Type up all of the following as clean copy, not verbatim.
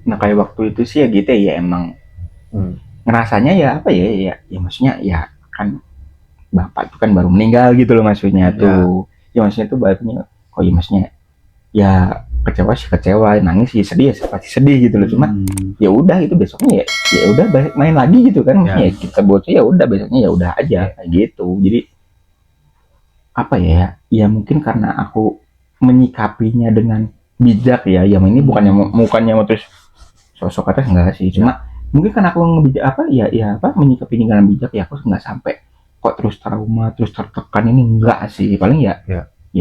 Nah kayak waktu itu sih ya gitu ya emang ngerasanya ya apa ya ya maksudnya ya kan bapak tuh kan baru meninggal gitu loh maksudnya tuh ya maksudnya tuh bapaknya oh ya maksudnya ya kecewa sih kecewa nangis sih sedih ya pasti sedih gitu loh cuma ya udah itu besoknya ya udah main lagi gitu kan maksudnya ya kita bocah ya udah besoknya ya udah aja kayak gitu jadi apa ya mungkin karena aku menyikapinya dengan bijak ya ini bukannya mau terus sosok atas enggak sih cuma mungkin karena aku ngebijak apa ya apa menyikapinya dengan bijak ya aku nggak sampai kok terus trauma terus tertekan ini enggak sih paling ya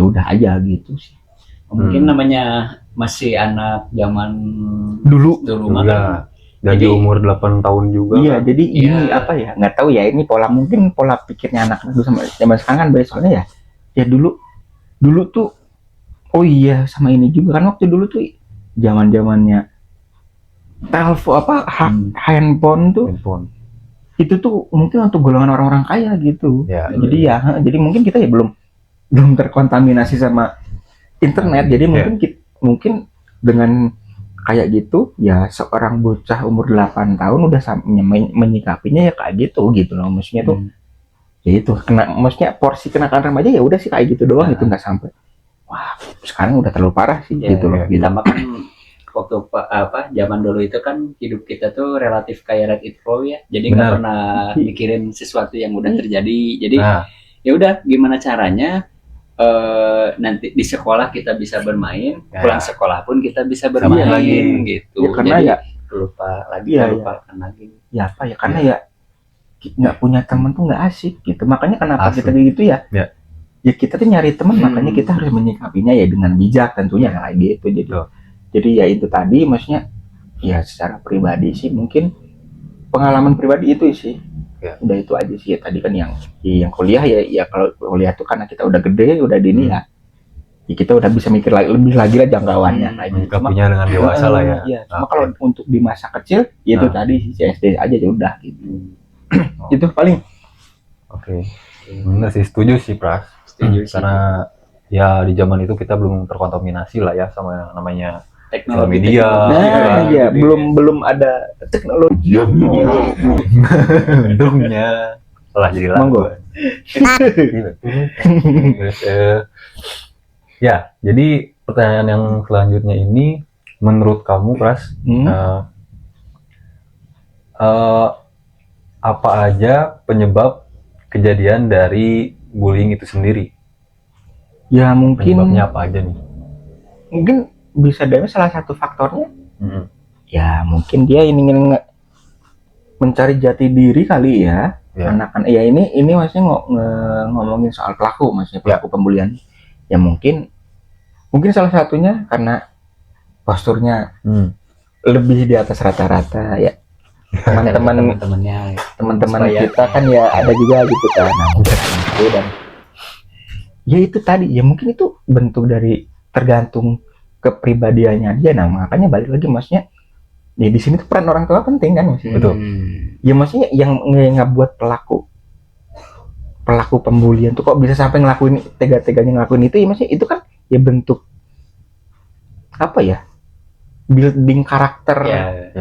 udah aja gitu sih mungkin namanya masih anak zaman dulu kan dan di umur 8 tahun juga iya kan? jadi ini apa ya nggak tahu ya ini mungkin pola pikirnya anak dulu sama zaman sekarang kan beda soalnya ya dulu tuh oh iya sama ini juga kan waktu dulu tuh zamannya telepon apa handphone tuh itu tuh mungkin untuk golongan orang-orang kaya gitu jadi mungkin kita ya belum terkontaminasi sama internet jadi mungkin dengan kayak gitu ya seorang bocah umur 8 tahun udah menyikapinya ya kayak gitu loh maksudnya tuh ya itu maksudnya porsi kenakan remaja ya udah sih kayak gitu doang itu nggak sampai wah sekarang udah terlalu parah sih gitu loh ditambah kan waktu zaman dulu itu kan hidup kita tuh relatif kayak Red It Flow ya jadi nggak pernah mikirin sesuatu yang udah terjadi jadi ya udah gimana caranya nanti di sekolah kita bisa bermain pulang sekolah pun kita bisa bermain lagi gitu ya, karena jadi ya lupa lagi lupakan lagi ya apa ya karena ya nggak punya teman tuh nggak asik gitu makanya kenapa kita gitu ya kita tuh nyari teman makanya kita harus menyikapinya ya dengan bijak tentunya kayak gitu jadi ya itu tadi maksudnya ya secara pribadi sih mungkin pengalaman pribadi itu sih udah itu aja sih ya tadi kan yang kuliah ya kalau kuliah tuh karena kita udah gede udah dini ya kita udah bisa mikir lebih lagi lah jangkauannya punya dengan dewasa lah ya cuma kalau untuk di masa kecil itu tadi SD aja ya udah gitu itu paling bener sih setuju sih Pras karena ya di zaman itu kita belum terkontaminasi lah ya sama yang namanya teknologi media ya belum ada teknologi untungnya setelah jadi lagu ya jadi pertanyaan yang selanjutnya ini menurut kamu Pras apa aja penyebab kejadian dari bullying itu sendiri ya mungkin penyebabnya apa aja nih mungkin bisa dari salah satu faktornya ya mungkin dia ingin mencari jati diri kali ya anak-anak ya ini maksudnya ngomongin soal pelaku maksudnya pelaku pembulian ya mungkin salah satunya karena posturnya lebih di atas rata-rata ya teman-teman kita kan ya ada juga gitu kan itu dan ya itu tadi ya mungkin itu bentuk dari tergantung kepribadiannya dia makanya balik lagi maksudnya ya di sini tuh peran orang tua penting kan maksudnya ya maksudnya yang ngebuat pelaku pembulian tuh kok bisa sampai ngelakuin tega-teganya ngelakuin itu ya maksudnya itu kan ya bentuk apa ya building karakter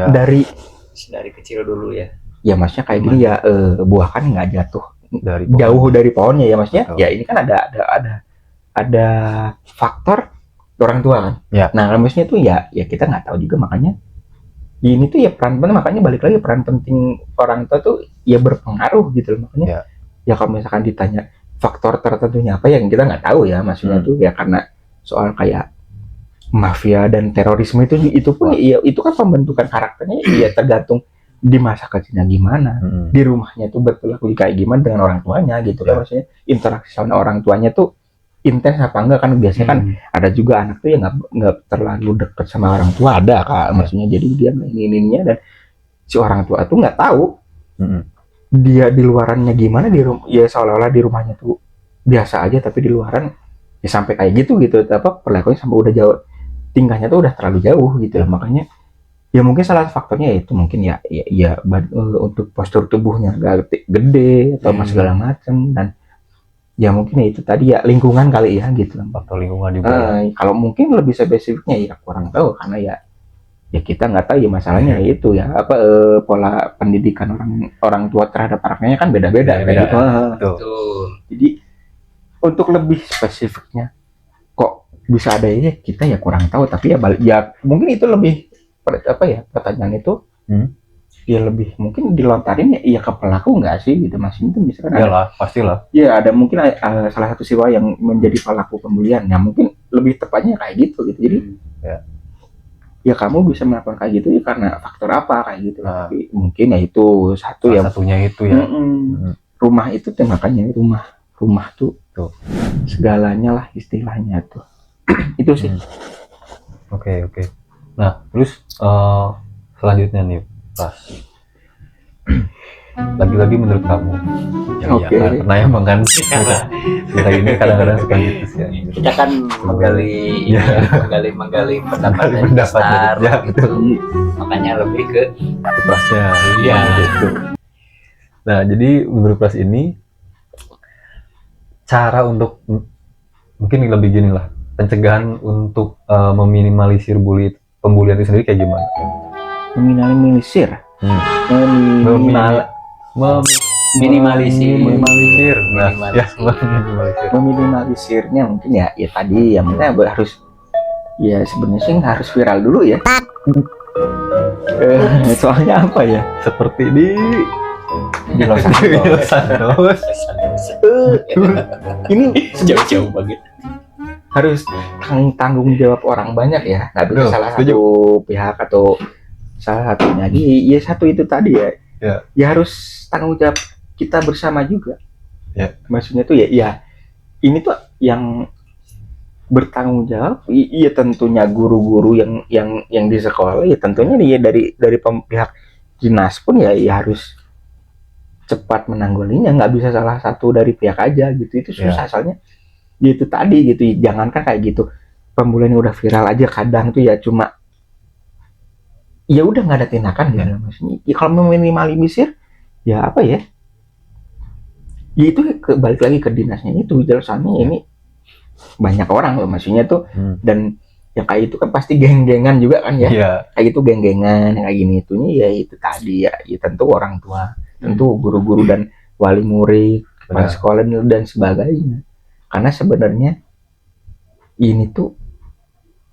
dari kecil dulu ya maksudnya kayak gini ya buah kan nggak jatuh jauh dari pohonnya ya maksudnya ya ini kan ada faktor orang tua kan nah maksudnya tuh ya kita nggak tahu juga makanya ini tuh ya peran penting makanya balik lagi peran penting orang tua tuh ya berpengaruh gitu loh makanya ya kalau misalkan ditanya faktor tertentunya apa yang kita nggak tahu ya maksudnya tuh ya karena soal kayak mafia dan terorisme itu pun ya itu kan pembentukan karakternya ya tergantung di masa kecilnya gimana di rumahnya tuh berperilaku kayak gimana dengan orang tuanya gitu kan maksudnya interaksi sama orang tuanya tuh intens apa enggak kan biasanya kan ada juga anak tuh yang nggak terlalu dekat sama orang tua ada kak maksudnya jadi dia ininya dan si orang tua tuh nggak tahu dia di luarannya gimana ya seolah-olah di rumahnya tuh biasa aja tapi di luaran ya sampai kayak gitu apa perlakuannya sampai udah jauh tingkahnya tuh udah terlalu jauh gitu makanya ya mungkin salah satu faktornya itu mungkin untuk postur tubuhnya agak gede atau segala macam dan ya mungkin ya itu tadi ya lingkungan kali ya gitu faktor lingkungan juga kalau mungkin lebih spesifiknya ya kurang tahu karena ya kita nggak tahu ya masalahnya itu ya apa pola pendidikan orang tua terhadap anaknya kan beda-beda gitu. Jadi untuk lebih spesifiknya kok bisa ada ya kita ya kurang tahu, tapi ya mungkin itu lebih apa ya pertanyaan itu ya lebih mungkin dilontarin ya ke pelaku nggak sih gitu Mas, itu misalkan iyalah pastilah ya ada mungkin salah satu siswa yang menjadi pelaku pembulian ya mungkin lebih tepatnya kayak gitu jadi ya kamu bisa melakukan kayak gitu ya karena faktor apa kayak gitu. Tapi mungkin ya itu salah satunya itu ya rumah itu tuh makanya rumah tuh segalanya lah istilahnya tuh. Itu sih. Oke. Nah terus selanjutnya nih Pras, lagi-lagi menurut kamu karena emang kan kita ini kadang-kadang suka gitu sih kita kan menggali pendapat dari besar gitu. Makanya lebih ke Prasnya gitu. Nah jadi menurut Pras ini cara untuk mungkin lebih gini lah, pencegahan untuk meminimalisir pembulian itu sendiri kayak gimana? Meminimalisir meminimalisirnya mungkin ya tadi ya mungkin harus ya sebenarnya sih harus viral dulu ya. Soalnya apa ya seperti di Los Santos ini jauh-jauh banget harus tanggung jawab orang banyak ya, nggak bisa salah satu pihak atau salah satunya ya satu itu tadi ya harus tanggung jawab kita bersama juga maksudnya tuh ya ini tuh yang bertanggung jawab iya tentunya guru-guru yang di sekolah ya tentunya dia dari pihak dinas pun ya harus cepat menanggulanginya, nggak bisa salah satu dari pihak aja gitu, itu susah soalnya gitu tadi gitu, jangankan kayak gitu pembulian udah viral aja kadang tuh ya cuma ya udah nggak ada tindakan gitu maksudnya ya kalau meminimalisir ya apa ya itu balik lagi ke dinasnya itu soalnya ini banyak orang loh maksudnya tuh dan yang kayak itu kan pasti geng-gengan juga kan ya kayak itu geng-gengan kayak gini itunya ya itu tadi ya tentu orang tua tentu guru-guru dan wali murid kepala sekolah dan sebagainya, karena sebenarnya ini tuh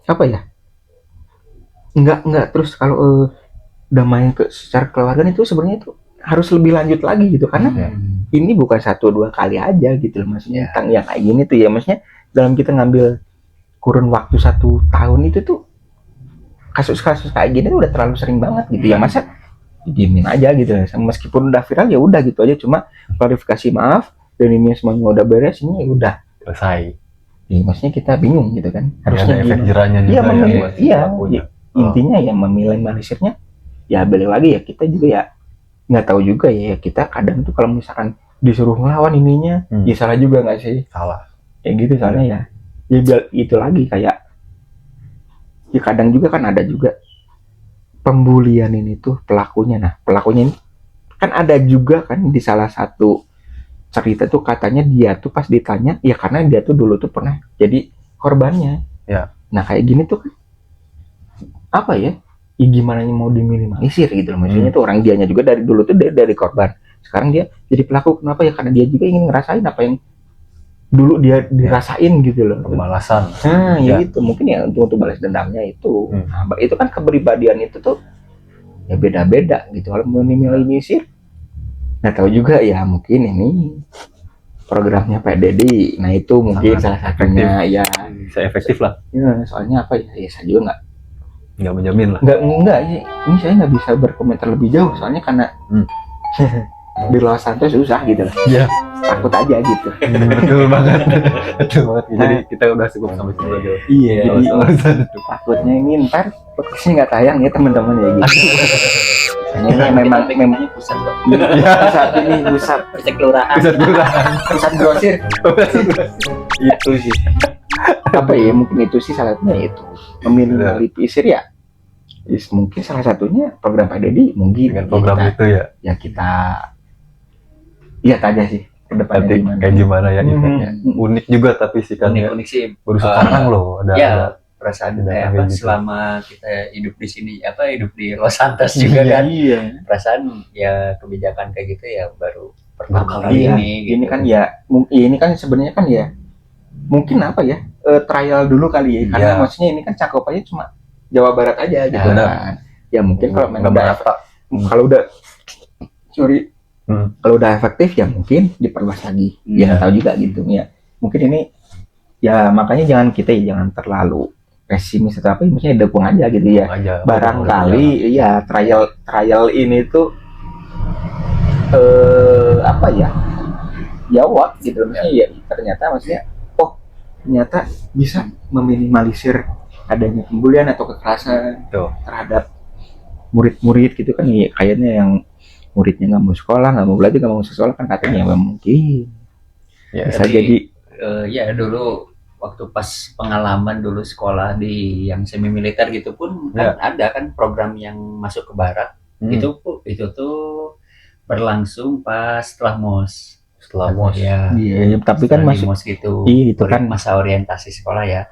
apa ya nggak terus kalau udah main secara keluarga itu sebenarnya itu harus lebih lanjut lagi gitu karena ini bukan 1-2 kali aja gitu loh maksudnya yang kayak gini tuh ya maksudnya dalam kita ngambil kurun waktu 1 tahun itu tuh kasus-kasus kayak gini udah terlalu sering banget gitu ya, masa diemin aja gitu meskipun udah viral ya udah gitu aja cuma klarifikasi maaf dan ini semuanya udah beres ini ya udah selesai. Ya, maksudnya kita bingung gitu kan harusnya efek jerahnya juga intinya ya meminimalisirnya ya balik lagi ya kita juga ya nggak tahu juga ya kita kadang tuh kalau misalkan disuruh ngelawan ininya ya salah juga nggak sih, salah kayak gitu soalnya ya itu lagi kayak ya kadang juga kan ada juga pembulian ini tuh pelakunya ini kan ada juga kan di salah satu cerita tuh katanya dia tuh pas ditanya ya karena dia tuh dulu tuh pernah jadi korbannya nah kayak gini tuh kan apa ya gimana mau diminimalisir gitu loh maksudnya tuh orang dianya juga dari dulu tuh dari korban sekarang dia jadi pelaku, kenapa ya karena dia juga ingin ngerasain apa yang dulu dia dirasain gitu loh, pembalasan. Ya itu mungkin ya untuk balas dendamnya itu. Nah, itu kan kepribadian itu tuh ya beda-beda gitu. Kalau meminimalisir nggak tahu juga ya, mungkin ini programnya Pak Deddy, nah itu mungkin salah satunya ya bisa efektif lah ya, soalnya apa ya saya juga nggak menjamin lah, nggak ini saya nggak bisa berkomentar lebih jauh soalnya karena di Los Santos susah gitu loh. Takut aja gitu. Betul banget. Jadi kita udah cukup sampai situ aja. Iya, jadi takutnya ini ntar podcastnya nggak tayang ya teman-teman ya gitu. Ini memang pusat kok. Pusat kelurahan. Pusat grosir. Itu sih. Apa ya, mungkin itu sih salah satunya itu. Meminimalisir ya. Mungkin salah satunya program Pak Deddy mungkin dengan program kita, itu ya. Ya kita lihat aja sih kedepannya kayak gimana ya efeknya. Unik juga tapi sih kan unik sih baru sekarang loh ada perasaan apa gitu. Selama kita hidup di sini hidup di Los Santos juga kan. Iya. Perasaan ya kebijakan kayak gitu ya baru pertama kali ini. Ini kan ini kan sebenarnya kan ya mungkin trial dulu kali ya. Karena maksudnya ini kan cakupannya cuma Jawa Barat aja gitu kan. Ya mungkin kalau udah efektif ya mungkin diperluas lagi. Ya tahu juga gitu ya. Mungkin ini ya makanya jangan terlalu pesimis atau apa, maksudnya dukung aja gitu ya. Barangkali ya trial ini tuh jawab gitu. Maksudnya ya ternyata ternyata bisa meminimalisir adanya pembulian atau kekerasan terhadap murid-murid gitu kan ya, kayaknya yang muridnya nggak mau sekolah, nggak mau belajar, nggak mau sekolah kan katanya nggak mungkin. Bisa jadi dulu waktu pas pengalaman dulu sekolah di yang semi militer gitu pun kan ada kan program yang masuk ke barat. Itu tuh berlangsung pas setelah MOS. Tapi kan masih MOS gitu. Iya, itu kan masa orientasi sekolah ya.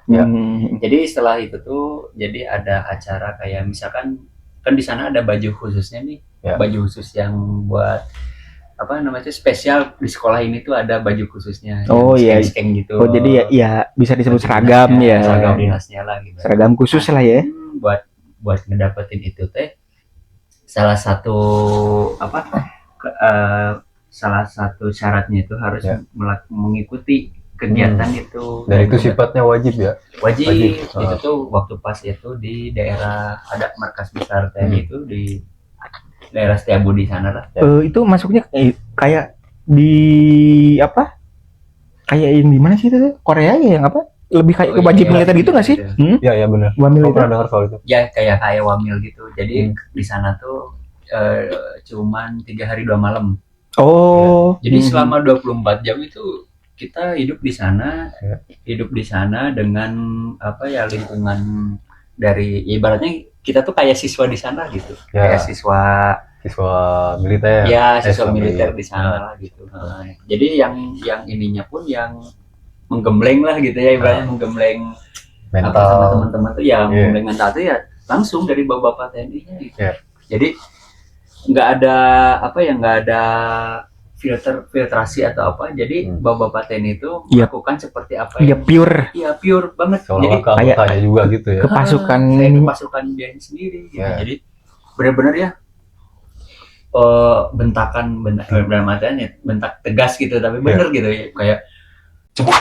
Jadi setelah itu tuh jadi ada acara kayak misalkan kan di sana ada baju khususnya nih. Baju khusus yang buat spesial di sekolah ini tuh ada baju khususnya. Skeng gitu. Jadi ya bisa disebut seragam ya. Seragam dinasnya lah gitu. Seragam khusus lah ya. Buat ngedapetin itu teh salah satu syaratnya itu harus mengikuti kegiatan itu. Dan itu sifatnya wajib ya? Wajib. Itu tuh waktu pas itu di daerah ada markas besar TNI itu di daerah Setiabudi sana lah. Itu masuknya kayak di kayak di mana sih itu? Korea ya yang lebih kayak ke wajib militer gitu nggak sih? Iya benar. Wamil pernah dengar soal itu. Ya kayak wamil gitu. Jadi di sana tuh cuman 3 hari 2 malam. Jadi selama 24 jam itu kita hidup di sana, dengan lingkungan dari ibaratnya kita tuh kayak siswa di sana gitu, kayak siswa militer. Siswa militer di sana gitu. Jadi yang ininya pun yang menggembleng lah gitu ya, ibaratnya menggembleng mental sama teman-teman tuh menggembleng mental tuh ya langsung dari bapak-bapak TNI-nya gitu. Jadi nggak ada filtrasi atau apa. Jadi bapak-bapak TNI itu melakukan seperti apa pure. Iya, pure banget. Jadi kayak juga gitu ya. Kepasukan dia sendiri gitu. Jadi benar-benar bentakan bentak tegas gitu, tapi benar gitu ya, kayak cepet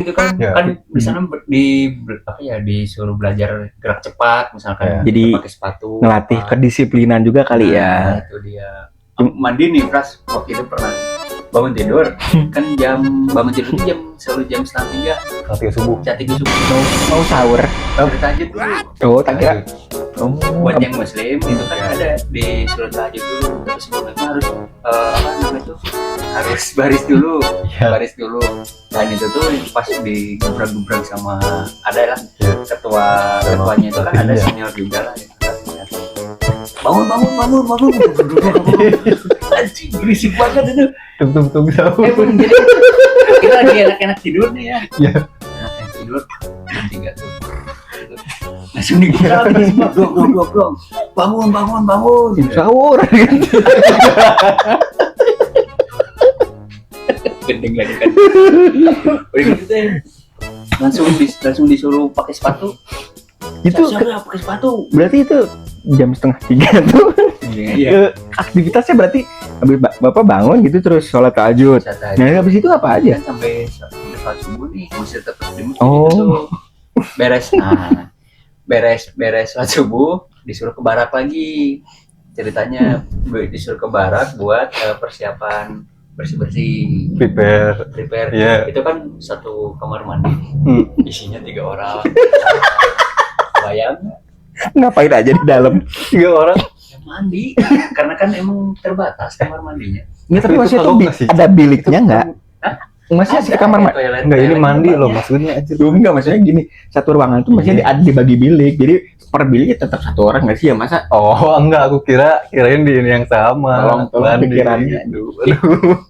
gitu kan. Kan di sana disuruh belajar gerak cepat misalkan. Jadi pakai sepatu, ngelatih kedisiplinan juga kali ya. Itu dia. Mandi nih Pras, waktu itu pernah bangun tidur kan bangun tidur selalu jam 2:30 3 subuh mau sahur tahajud dulu. Tak buat yang muslim itu kan ada di surat tahajud dulu, terus sebelum itu harus baris dulu. Dan itu tuh pas digebrak-gebrak sama ada lah ketuanya itu kan ada senior juga lah ya. Bangun anjing berisik banget itu. Tung sahur. Jadi kita lagi enak-enak tidur nih ya. Enak tidur jam 3 tuh langsung digerak semua, dong bangun sahur. Gendeng lagi kan. Langsung disuruh pakai sepatu. Itu pakai sepatu. Berarti itu jam 2:30 tuh. Aktivitasnya berarti habis Bapak bangun gitu terus sholat tahajud. Nah, habis itu apa aja? Sampai sholat subuh nih masih tetap di masjid itu. Beres sholat subuh disuruh ke barak lagi. Ceritanya disuruh ke barak buat persiapan bersih-bersih. Prepare. Itu kan satu kamar mandi. Isinya 3 orang. Bayang ngapain aja di dalam 3 orang mandi karena kan emang terbatas kamar mandinya. Tapi masih tuh ada biliknya nggak? Masih di kamar mandi nggak? Ini mandi loh maksudnya aja. Enggak, maksudnya gini, satu ruangan tuh masih dibagi bilik, jadi per biliknya tetap 1 orang nggak sih ya masa? Enggak, aku kirain di ini yang sama. Tolong pikirannya.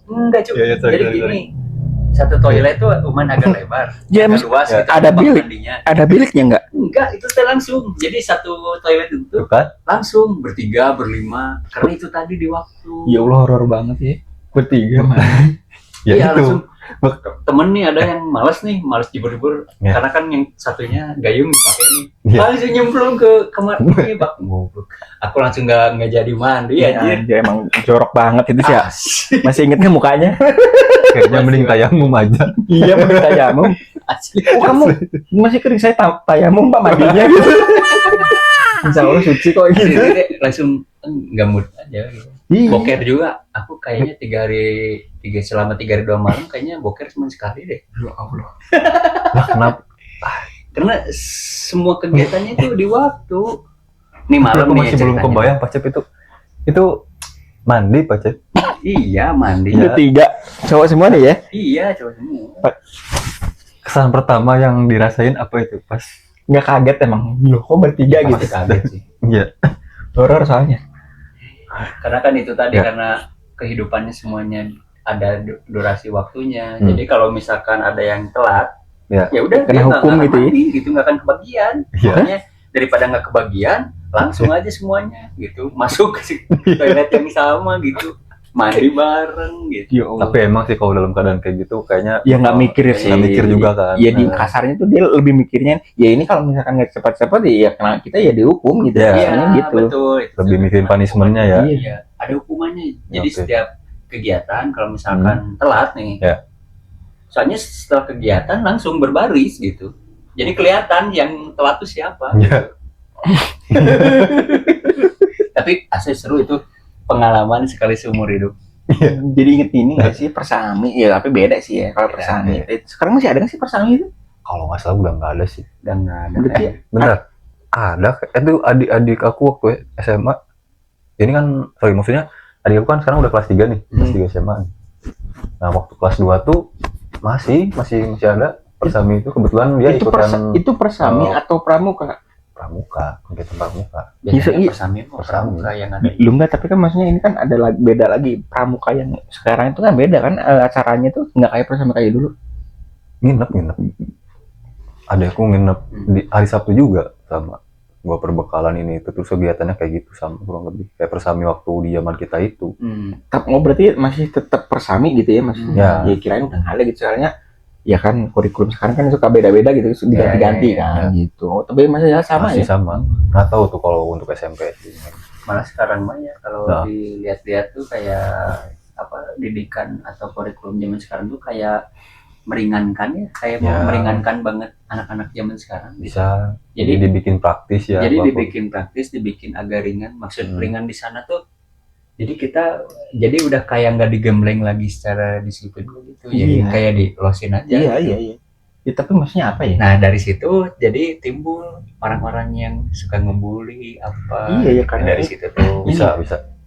Enggak cuy. Jadi gini, satu toilet tuh cuman agak lebar, ya, agak luas gitu, ada biliknya enggak, itu tuh langsung jadi satu toilet itu langsung bertiga berlima karena itu tadi di waktu. Ya Allah, horor banget ya bertiga mah. Ya iya, itu langsung temen nih ada yang malas jebur-jebur karena kan yang satunya gayung dipakai nih, langsung nyemplung ke kamar ini bak goblok. Aku langsung nggak jadi mandi aja. Dia emang jorok banget itu sih. Masih inget nggak mukanya? Kayaknya mending tayamum aja. Iya, mending tayamum. Oh, kamu masih kering, saya tayamum Pak mandinya gitu. Insya Allah suci kok gitu. Langsung nggak mood aja gitu. Boker juga, aku kayaknya selama 3 hari 2 malam kayaknya boker cuma sekali deh. Ya Allah. Lah kenapa? Karena semua kegiatannya itu di waktu. Nih malam nih masih belum kebayang Pak Cep itu mandi Pak Cep. Iya mandi. Bertiga, cowok semua nih ya? Iya cowok semua. Kesan pertama yang dirasain apa itu pas? Nggak kaget emang? Loh, kok bertiga gitu? Kaget sih. Iya. Horor soalnya. Karena kan itu tadi karena kehidupannya semuanya ada durasi waktunya. Jadi kalau misalkan ada yang telat, ya udah kena hukum gitu ya. Gitu nggak akan kebagian. Makanya daripada nggak kebagian, langsung aja semuanya gitu masuk ke toilet yang sama gitu. Mandi bareng gitu. Tapi emang sih kalau dalam keadaan kayak gitu kayaknya ya nggak mikir sih. Nggak mikir juga kan. Ya di kasarnya tuh dia lebih mikirnya ya ini kalau misalkan nggak cepat-cepat ya kena kita ya dihukum gitu. Iya gitu. Betul. Lebih mikirin punishment-nya ya. Iya. Ada hukumannya. Jadi setiap kegiatan kalau misalkan telat nih. Soalnya setelah kegiatan langsung berbaris gitu. Jadi kelihatan yang telat tuh siapa. Tapi asli seru itu. Pengalaman sekali seumur hidup. Jadi inget ini nggak sih Persami ya, tapi beda sih ya kalau Persami. Sekarang masih ada nggak sih Persami itu? Kalau nggak salah udah nggak ada sih. Udah nggak ada. Bener. Ada. Itu adik aku waktu SMA. Ini kan, maksudnya adik aku kan sekarang udah kelas 3 nih, kelas 3 SMA. Nah waktu kelas 2 tuh masih ada Persami itu, kebetulan dia ikutan. Itu Persami atau Pramuka? Kegiatan pramuka. Biasanya pramuka yang ada. Lu enggak, tapi kan maksudnya ini kan ada beda lagi. Pramuka yang sekarang itu kan beda kan, acaranya tuh nggak kayak Persami kayak dulu. Nginep. Ada aku nginep di hari Sabtu juga sama gua perbekalan ini itu, terus kegiatannya kayak gitu sama kurang lebih kayak Persami waktu di zaman kita itu. Berarti masih tetap Persami gitu ya maksudnya. Ya kirain udah nggak ada gitu soalnya. Ya kan kurikulum sekarang kan suka beda-beda gitu, diganti-ganti kan gitu. Tapi masih sama masih ya? Sama. Nggak tahu tuh kalau untuk SMP. Malah sekarang mah ya kalau dilihat-lihat tuh kayak didikan atau kurikulum zaman sekarang tuh kayak meringankan ya, kayak mau meringankan banget anak-anak zaman sekarang. Bisa. Jadi dibikin praktis ya. Jadi dibikin praktis, dibikin agak ringan. Maksud ringan di sana tuh jadi kita udah kayak nggak digembleng lagi secara disiplin gitu. Jadi kayak dilosin aja. Iya. Ya, tapi maksudnya apa ya? Nah dari situ jadi timbul orang-orang yang suka ngebully apa. Iya karena dari situ tuh bisa.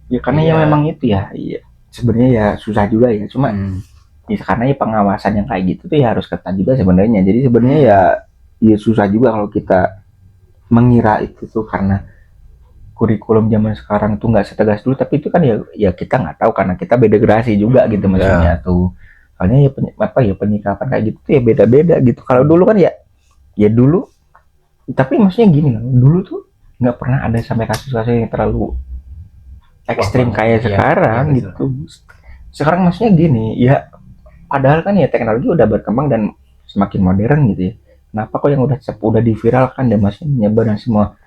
Ya karena ya memang itu ya. Iya. Sebenarnya ya susah juga ya. Cuma ya karena ya pengawasan yang kayak gitu tuh ya harus ketat juga sebenarnya. Jadi sebenarnya ya susah juga kalau kita mengira itu tuh karena kurikulum zaman sekarang tuh nggak setegas dulu, tapi itu kan ya kita nggak tahu karena kita beda generasi juga gitu maksudnya tuh. Soalnya ya penyikapan kayak gitu tuh ya beda-beda gitu. Kalau dulu kan ya dulu, tapi maksudnya gini loh, dulu tuh nggak pernah ada sampai kasus-kasus yang terlalu ekstrim kayak sekarang gitu. Sekarang maksudnya gini, ya padahal kan ya teknologi udah berkembang dan semakin modern gitu ya. Kenapa kok yang udah diviralkan dan masih menyebar dan semua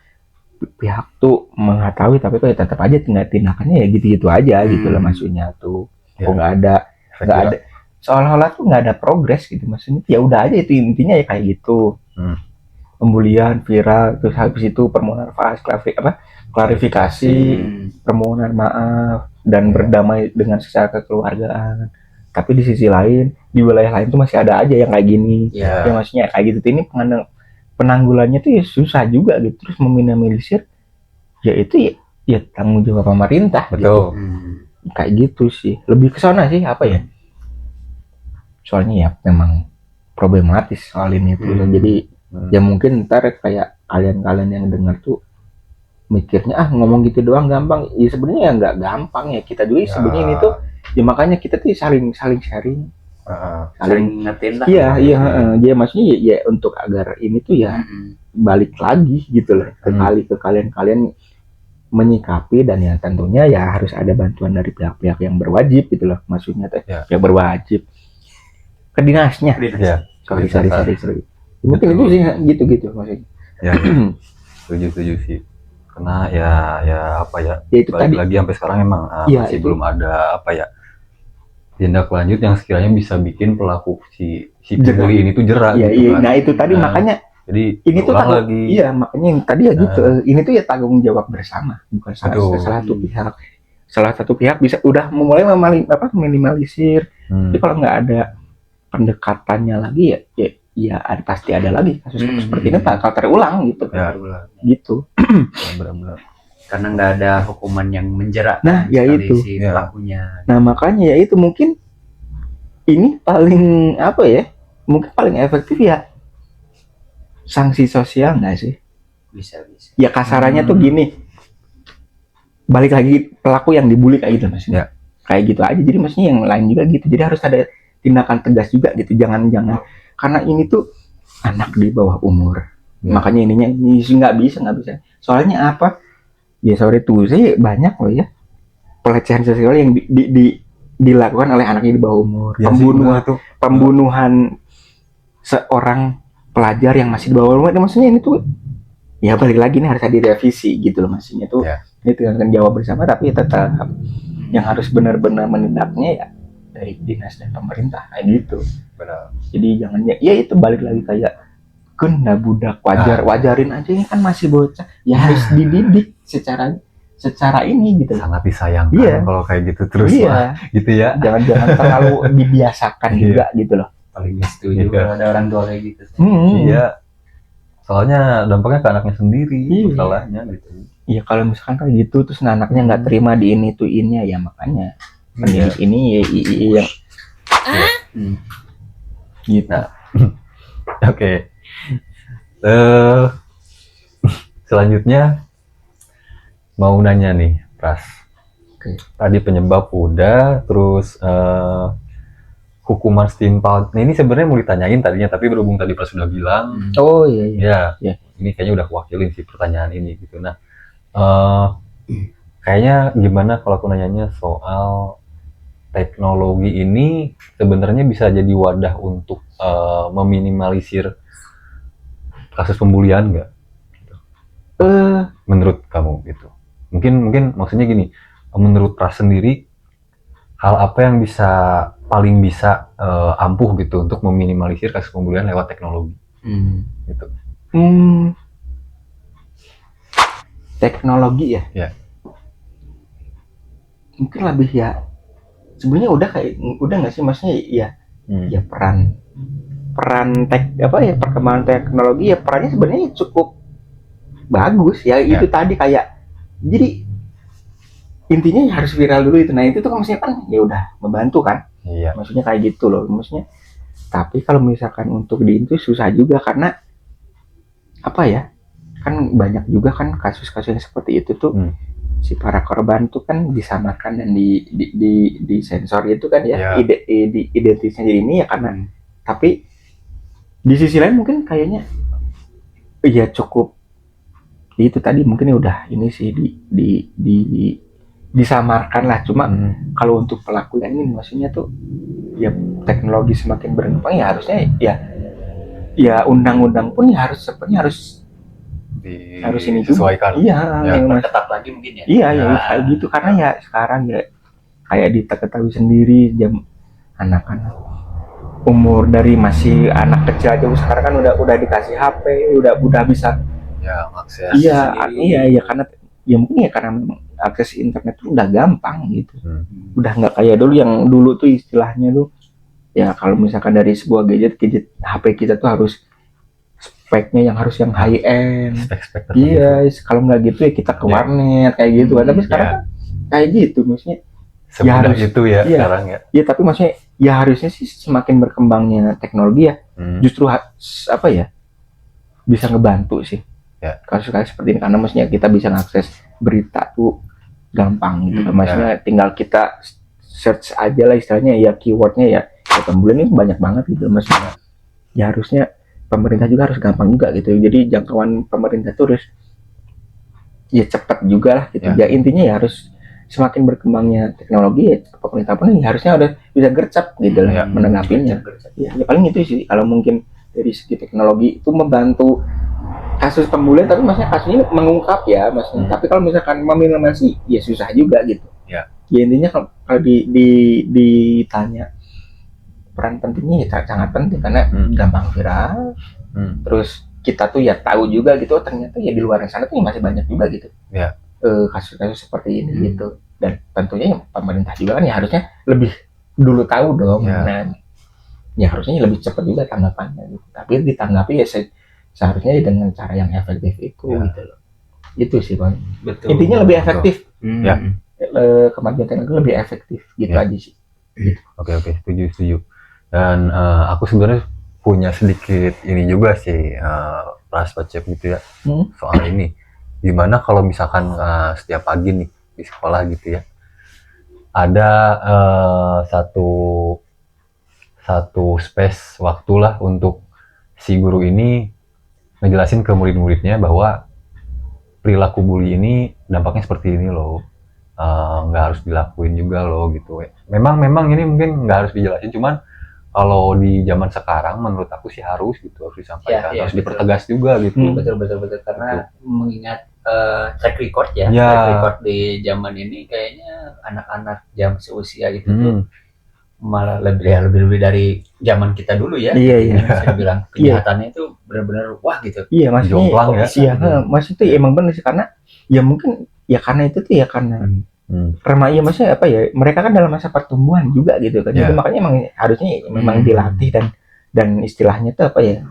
pihak tuh mengetahui tapi kok ya tetap aja tindakannya ya gitu-gitu aja gitu lah maksudnya tuh. Kok nggak ada seolah-olah tuh nggak ada progres gitu maksudnya. Ya udah aja itu intinya ya kayak gitu. Pembulian viral terus habis itu permohonan klarifikasi, permohonan maaf dan berdamai dengan secara kekeluargaan. Tapi di sisi lain di wilayah lain tuh masih ada aja yang kayak gini. Ya maksudnya kayak gitu. Ini penanggulannya tuh ya susah juga gitu, terus meminimalisir ya itu ya tanggung jawab pemerintah. Betul. Gitu. Kayak gitu sih, lebih ke sana sih apa ya, soalnya ya memang problematis soal ini tuh. Jadi ya mungkin ntar kayak kalian yang dengar tuh mikirnya ngomong gitu doang gampang, ya sebenarnya ya nggak gampang ya, kita juga sebenarnya ini tuh ya makanya kita tuh saling sharing saling ngetin lah. Iya, dia maksudnya ya untuk agar ini tuh ya balik lagi gitu loh ke kalian menyikapi, dan ya tentunya ya harus ada bantuan dari pihak-pihak yang berwajib gitu loh, maksudnya teh yang berwajib ke dinasnya. Sorry. Mungkin itu sih gitu maksudnya. Ya. Setuju sih. Karena ya apa ya? Itu balik tadi lagi sampai sekarang emang masih belum ada apa ya? Tindak lanjut yang sekiranya bisa bikin pelaku si pembuli ini tuh jerak gitu kan. Nah itu tadi makanya jadi ini tuh lagi. Iya, makanya yang tadi ya gitu. Ini tuh ya tanggung jawab bersama, bukan salah satu pihak bisa udah mulai minimalisir. Tapi kalau nggak ada pendekatannya lagi ya pasti ada lagi kasus seperti ini bakal terulang gitu. Gitu. Benar-benar. Karena nggak ada hukuman yang menjerat. Nah, ya itu. Si pelakunya. Nah, makanya ya itu mungkin ini paling apa ya? Mungkin paling efektif ya sanksi sosial nggak sih? Bisa. Ya kasarannya tuh gini. Balik lagi pelaku yang dibully kayak gitu maksudnya. Kayak gitu aja. Jadi maksudnya yang lain juga gitu. Jadi harus ada tindakan tegas juga gitu. Jangan karena ini tuh anak di bawah umur. Makanya ininya ini nggak bisa. Soalnya apa? Ya sorry tuh sih banyak loh ya pelecehan seksual yang dilakukan oleh anaknya di bawah umur. Pembunuhan seorang pelajar yang masih di bawah umur. Maksudnya ini tuh ya balik lagi nih harus ada direvisi gitu loh, maksudnya tuh. Ini akan jawab bersama, tapi tetap yang harus benar-benar menindaknya ya dari dinas dan pemerintah kayak gitu. Benar. Jadi jangan ya itu balik lagi kayak kena budak wajarin aja, ini kan masih bocah ya harus dididik secara ini gitu. Sangat disayangkan kalau kayak gitu terus lah gitu ya. Jangan terlalu dibiasakan juga gitu loh. Paling setuju kalau ada orang tua kayak gitu. Iya. Soalnya dampaknya ke anaknya sendiri masalahnya gitu. Iya, kalau misalkan kayak gitu terus anaknya nggak terima di ini tuh ini ya makanya pendidik ini yang gitu. Nah, oke. Selanjutnya mau nanya nih, Pras. Tadi penyebab udah, terus hukuman setimpal. Nah, ini sebenarnya mau ditanyain tadinya, tapi berhubung tadi Pras sudah bilang. Oh iya. Ini kayaknya udah wakilin sih pertanyaan ini gitu. Nah, kayaknya gimana kalau aku nanyanya soal teknologi ini sebenarnya bisa jadi wadah untuk meminimalisir kasus pembulian nggak? Menurut kamu gitu? Mungkin maksudnya gini, menurut Pras sendiri hal apa yang paling bisa ampuh gitu untuk meminimalisir kasus pembulian lewat teknologi? Gitu. Teknologi ya? Mungkin lebih ya sebenarnya udah nggak sih, maksudnya ya peran perkembangan teknologi ya perannya sebenarnya cukup bagus ya. Itu tadi kayak jadi intinya harus viral dulu itu. Nah itu tuh kan maksudnya kan ya udah membantu kan. Maksudnya kayak gitu loh maksudnya. Tapi kalau misalkan untuk itu susah juga karena apa ya, kan banyak juga kan kasus-kasus yang seperti itu tuh si para korban tuh kan disamakan dan di sensor itu kan ya, identitasnya jadi ini ya karena tapi di sisi lain mungkin kayaknya ya cukup itu tadi mungkin udah ini sih disamarkan lah. Cuma kalau untuk pelaku yang ini maksudnya tuh ya teknologi semakin berkembang ya harusnya ya undang-undang pun ya sepertinya harus ini disesuaikan. Ketat lagi mungkin ya. Iya kayak gitu karena ya sekarang ya kayak diketahui sendiri anak-anak umur dari masih anak kecil aja sekarang kan udah dikasih HP, udah bisa akses. Iya karena ya mungkin ya karena akses internet tuh udah gampang gitu. Udah nggak kayak dulu yang dulu tuh istilahnya tuh ya kalau misalkan dari sebuah gadget HP kita tuh harus speknya yang high end. Iya, kalau nggak gitu ya kita ke warnet kayak gitu kan. Tapi sekarang kan kayak gitu maksudnya. Semudah itu sekarang ya. Iya, tapi maksudnya ya harusnya sih semakin berkembangnya teknologi ya. Justru apa ya? Bisa ngebantu sih. Kasus-kasus seperti ini karena maksudnya kita bisa mengakses berita tuh gampang gitu. Maksudnya tinggal kita search aja lah istilahnya ya keywordnya ya pembulian ini banyak banget gitu maksudnya. Ya harusnya pemerintah juga harus gampang juga gitu. Jadi jangkauan pemerintah tuh harus ya cepat juga lah gitu. Ya intinya ya harus semakin berkembangnya teknologi ya pemerintah pun ya harusnya udah bisa gercep gitu lah menanggapinya. Ya paling itu sih kalau mungkin dari segi teknologi itu membantu kasus pembulian, tapi maksudnya kasus ini mengungkap ya maksudnya. Tapi kalau misalkan meminimalisasi ya susah juga gitu. Ya intinya kalau ditanya peran pentingnya ya sangat penting karena gampang viral. Terus kita tuh ya tahu juga gitu ternyata ya di luar sana tuh masih banyak juga gitu kasus-kasus seperti ini gitu. Dan tentunya ya pemerintah juga kan ya harusnya lebih dulu tahu dong. Nah ya harusnya lebih cepat juga tanggapannya gitu. Tapi ditanggapi ya seharusnya dengan cara yang efektif itu gitu loh. Itu sih Bang. Betul. Intinya lebih efektif. Kemajuan teknologi lebih efektif gitu aja sih. Gitu. Oke, setuju. Dan aku sebenarnya punya sedikit ini juga sih perspektif gitu ya soal ini. Gimana kalau misalkan setiap pagi nih di sekolah gitu ya ada satu space waktulah untuk si guru ini ngejelasin ke murid-muridnya bahwa perilaku bully ini dampaknya seperti ini loh. Nggak harus dilakuin juga loh gitu. Memang ini mungkin nggak harus dijelasin, cuman kalau di zaman sekarang menurut aku sih harus disampaikan, harus dipertegas juga gitu. Betul karena mengingat track record track record di zaman ini kayaknya anak-anak jam seusia gitu tuh malah lebih dari zaman kita dulu ya. Saya bilang kejahatannya itu benar-benar wah gitu. Iya maksudnya maksudnya emang benar sih karena ya mungkin ya karena itu tuh ya karena remaja maksudnya apa ya mereka kan dalam masa pertumbuhan juga gitu kan. Jadi makanya emang harusnya memang dilatih dan istilahnya tuh apa ya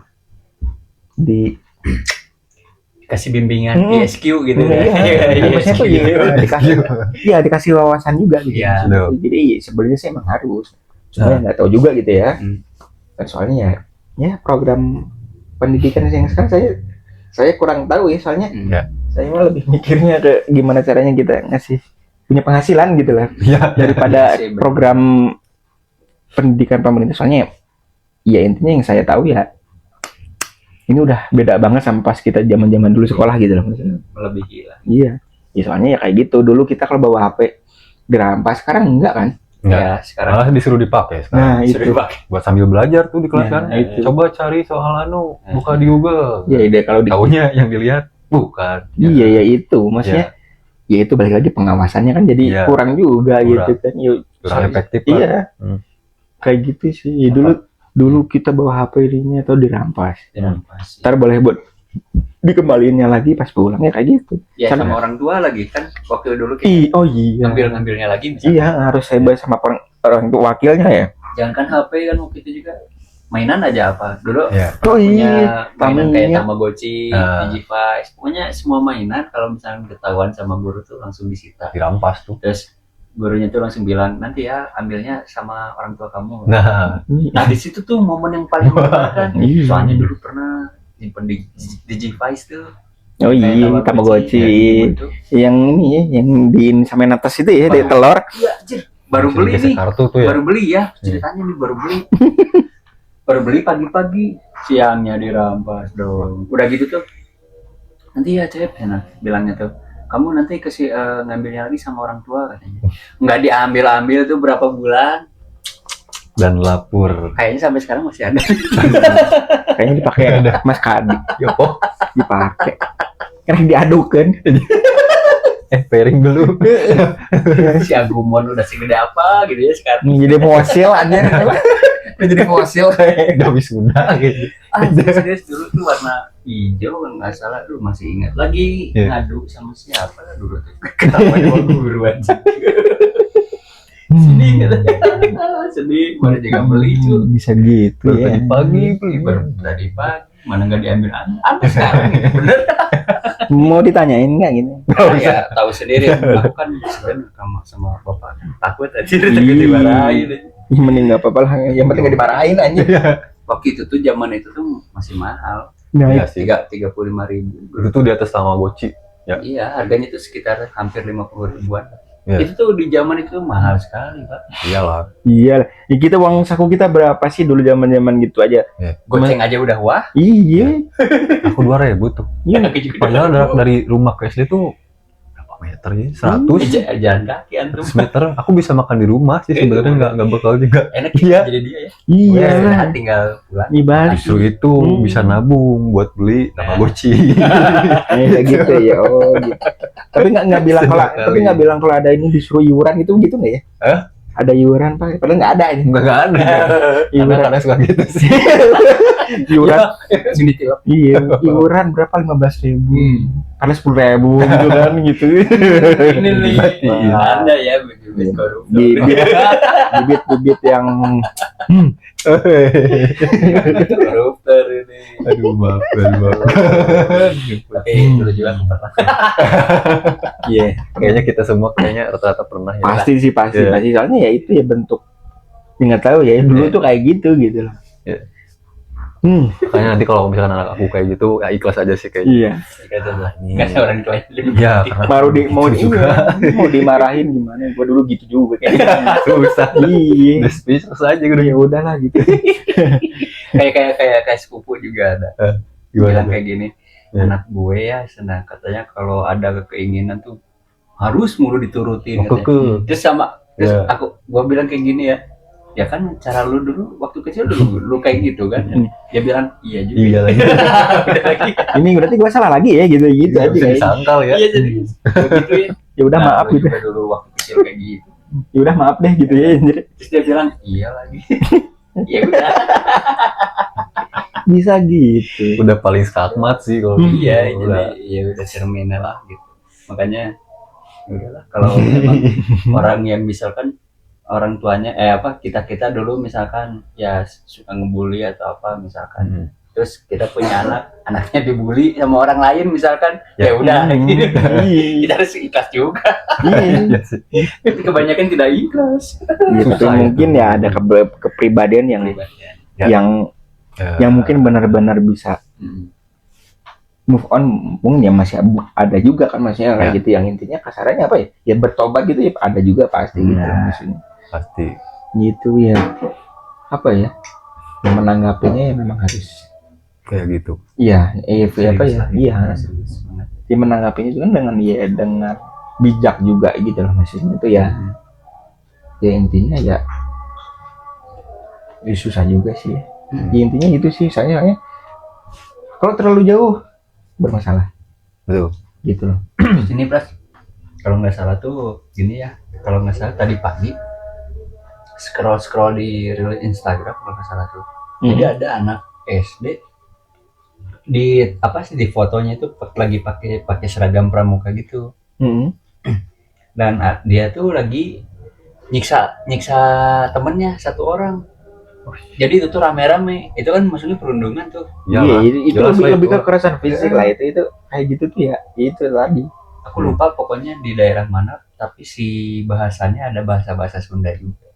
kasih bimbingan ISQ gitu maksudnya tuh dikasih wawasan juga gitu. Jadi sebenarnya sih emang harus cuma nggak tahu juga gitu ya. Dan soalnya ya program pendidikan yang sekarang saya kurang tahu ya soalnya saya mah lebih mikirnya ke gimana caranya kita ngasih punya penghasilan gitu lah daripada program pendidikan pemerintah. Soalnya ya intinya yang saya tahu ya ini udah beda banget sama pas kita zaman dulu sekolah gitu loh maksudnya. Melebihi lah. Iya soalnya ya kayak gitu dulu kita kalau bawa HP dirampas, sekarang enggak kan. Ya, sekarang malah disuruh dipakai sekarang. Disuruh dipakai buat sambil belajar tuh di kelas kan. Coba cari soal buka di Google. Iya kalau taunya yang dilihat bukan. Iya itu maksudnya ya itu balik lagi pengawasannya kan jadi kurang juga gitu kan. Kurang efektif. Kayak gitu sih. Dulu kita bawa HP ini atau dirampas. Ntar boleh buat dikembaliinnya lagi pas pulang ya kayak gitu. Ya sama orang tua lagi kan waktu dulu kita ngambilnya lagi misalnya. Iya harus hebat sama orang tua wakilnya ya. Jangan kan HP kan waktu itu juga mainan aja apa dulu punya mainan kayak Tamagotchi, Digivice, pokoknya semua mainan kalau misalnya ketahuan sama guru tuh langsung disita, dirampas tuh. Terus gurunya tuh langsung bilang nanti ya ambilnya sama orang tua kamu. Nah di situ tuh momen yang paling menyenangkan. Soalnya dulu pernah nyimpen di Digivice tuh. Tamagotchi yang ini ya, yang di sama netes itu ya, di telur. Iya, baru beli nih. Baru beli ya, ceritanya nih baru beli. Baru beli pagi-pagi, siangnya dirampas dong. Udah gitu tuh. Nanti ya Cep, bilangnya tuh. Kamu nanti ngambilnya lagi sama orang tua katanya. Nggak diambil-ambil tuh berapa bulan. Dan lapor. Kayaknya sampai sekarang masih ada. Kayaknya dipakai ada Mas Kadi. Dipakai. Karena diaduk kan. Pairing dulu. Si Agumon udah segede apa gitu ya sekarang. Jadi fosil aja. Jadi fosil kayak udah wisuda gitu. Serius dulu tuh warna hijau kan nggak salah, lu masih ingat lagi ngadu sama siapa lah dulu tuh. Kenapa sama guru aja. Sedih katanya. Sedih baru juga beli tuh. Bisa gitu ya. Tadi pagi baru tadi pagi. Mana nggak diambil sampai sekarang gitu bener. Mau ditanyain nggak gini? Ya tahu sendiri. Aku kan sebenarnya sama bapak takut aja dimarahin. Mending nggak apa-apa lah, yang penting nggak dimarahin aja. Waktu itu tuh zaman itu tuh masih mahal. Nah, ya, 35.000. Itu tuh di atas Tamagotchi. Iya, harganya tuh sekitar hampir 50 ribuan. Itu tuh di zaman itu mahal sekali, Pak. Iyalah. Iya, ya kita uang saku kita berapa sih dulu zaman gitu aja? Goceng aja udah wah. Iya. Aku 2.000 tuh. Iya. Padahal dari rumah ke SD tuh berapa meter ya? 100. Jalan kaki antum. 100 meter. Aku bisa makan di rumah sih sebenarnya, nggak bakal juga. Enak Iya. jadi dia ya. Iya lah. Tinggal pulang. Dibalik. Justru itu bisa nabung buat beli Tamagotchi. Kayak gitu ya. Oh gitu. Tapi nggak bilang kalau ada ini disuruh iuran gitu nggak ya? Ada iuran Pak, padahal nggak ada ini. Nggak ada. Karena suka gitu sih. Iuran, Sini iya, iuran berapa 15.000, karena 10.000 gitu kan gitu. Ini nih, Anda ya bibit bibit yang koruptor ini. Aduh, maaf. Tapi dulu juga aku pernah. Iya, Kayaknya kita semua rata-rata pernah ya. pasti. Soalnya ya itu ya bentuk, nggak tahu ya dulu tuh kayak gitu loh. Iya. Makanya nanti kalau misalkan anak aku kayak gitu, ya ikhlas aja sih kayaknya. Iya. Nggak ada orang tua. Iya, karena Baru mau dimarahin gimana? Gua dulu gitu juga kayaknya. susah. Iya. Speechless aja gue Ya udahlah gitu. kayak sepupu juga ada. Bilang gimana? kayak gini, Ya. anak gue ya senang katanya kalau ada keinginan tuh harus mulu diturutin. Keke. Katanya. Terus Ya. gua bilang kayak gini ya kan cara lu dulu waktu kecil lu kayak gitu kan. Dia bilang iya juga. Iya lagi. Udah lagi. Ini berarti gua salah lagi ya gitu Nggak aja. bisa disangkal ya. Iya jadi gituin. Ya udah Nah, maaf gua gitu. juga dulu waktu kecil kayak gitu. Ya udah maaf deh gitu ya. Terus dia bilang iya lagi. Ya udah. Bisa gitu. Udah paling skakmat sih kalau Iya, gitu. jadi ya udah cerminnya lah gitu. Makanya udahlah kalau memang orang yang misalkan orang tuanya kita dulu misalkan ya suka ngebully atau apa misalkan. Terus kita punya anaknya dibully sama orang lain misalkan, ya udah gitu. Kita harus ikhlas juga. Iya. Tapi kebanyakan tidak ikhlas. Gitu mungkin ya ada kepribadian yang mungkin benar-benar bisa move on, mungkin ya masih ada juga kan maksudnya kayak gitu, yang intinya kasarannya apa ya bertobat gitu ya ada juga pasti gitu maksudnya pasti gitu ya, apa ya menanggapinya ya memang harus kayak gitu. iya iya Serius banget. dia menanggapinya juga dengan bijak juga gitu loh maksudnya itu ya intinya ya susah juga sih ya. Ya, intinya gitu sih soalnya kalau terlalu jauh bermasalah Betul. gitu loh. Terus ini Pras, kalau nggak salah tuh gini ya, kalau nggak salah tadi pagi scroll di reel Instagram kalau nggak salah tuh, jadi ada anak SD di di fotonya itu lagi pakai seragam pramuka gitu, dan dia tuh lagi nyiksa temennya satu orang. Jadi itu tuh rame-rame, itu kan maksudnya perundungan tuh. Iya, itu lebih kekerasan fisik lah itu kayak gitu tuh ya itu tadi. Aku lupa pokoknya di daerah mana, tapi si bahasanya ada bahasa Sunda juga.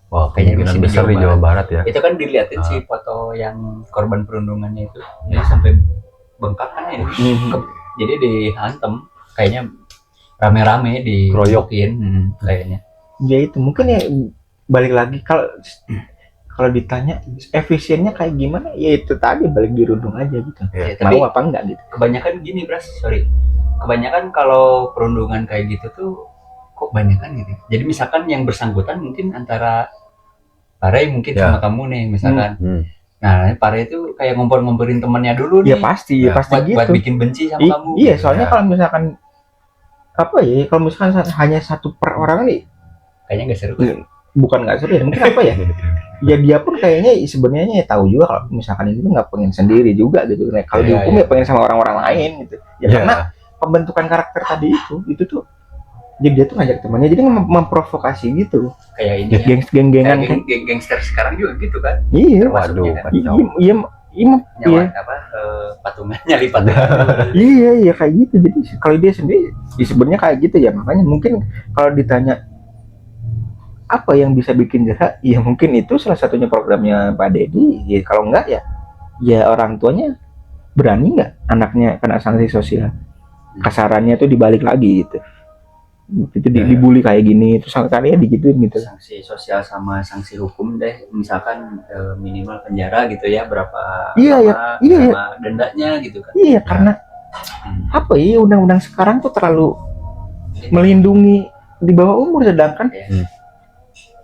Wah, Kayaknya kemungkinan besar di Jawa Barat ya. Itu kan diliatin si foto yang korban perundungannya itu, jadi sampai bengkak kan ya. Jadi dihantem, kayaknya rame-rame dikeroyokin kayaknya. Ya itu mungkin ya balik lagi kalau ditanya efisiennya kayak gimana, ya itu tadi balik dirundung aja gitu. Ya, mau apa enggak gitu. Kebanyakan gini kebanyakan kalau perundungan kayak gitu tuh kok banyakan gitu. Jadi misalkan yang bersangkutan mungkin antara Pare mungkin sama kamu nih misalkan. Nah Pare itu kayak ngompor-ngomporin temannya dulu nih. Ya pasti gitu. Buat bikin benci sama kamu. Iya soalnya kalau misalkan kalau misalkan hanya satu per orang nih kayaknya nggak seru. Bukan nggak seru ya, mungkin apa ya ya dia pun kayaknya sebenarnya tahu juga kalau misalkan itu nggak pengen sendiri juga gitu. Nah, kalau dihukum ya pengen sama orang-orang lain gitu ya, karena pembentukan karakter tadi itu tuh jadi dia tuh ngajak temannya jadi memprovokasi gitu kayak ini geng-gengan kan, gangster sekarang juga gitu kan. Iya waduh iya patungan nyali patungan. iya kayak gitu. Jadi kalau dia sendiri sebenarnya kayak gitu ya, makanya mungkin kalau ditanya apa yang bisa bikin jahat, ya mungkin itu salah satunya programnya Pak Deddy. Ya kalau enggak ya orang tuanya berani nggak anaknya kena sanksi sosial, kasarannya tuh dibalik lagi gitu. itu dibully kayak gini terus kalian digituin gitu. Sanksi sosial sama sanksi hukum deh, misalkan minimal penjara gitu ya, berapa lama sama dendanya gitu kan. Iya, karena apa ya, undang-undang sekarang tuh terlalu melindungi di bawah umur, sedangkan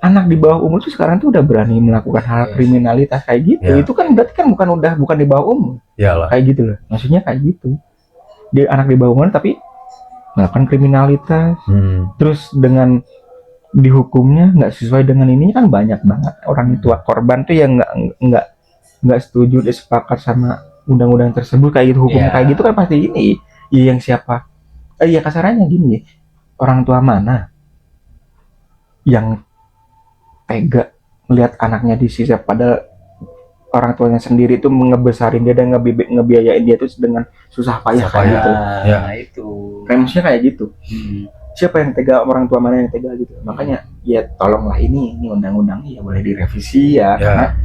anak di bawah umur tuh sekarang tuh udah berani melakukan hal kriminalitas kayak gitu. Itu kan berarti kan bukan di bawah umur. Iyalah. Kayak gitu loh. Maksudnya kayak gitu. Dia anak di bawah umur tapi melakukan kriminalitas. Terus dengan dihukumnya nggak sesuai dengan ini, kan banyak banget orang tua korban tuh yang nggak setuju, dia sepakat sama undang-undang tersebut kayak gitu, hukumnya kayak gitu kan pasti ini yang siapa kasarannya gini, orang tua mana yang tega melihat anaknya disisap padahal orang tuanya sendiri tuh ngebesarin dia dan ngebiayain dia tuh dengan susah payah kayak gitu. Itu maksudnya kayak gitu. Siapa yang tega, orang tua mana yang tega gitu. Makanya ya tolonglah ini undang-undang ya boleh direvisi ya. Karena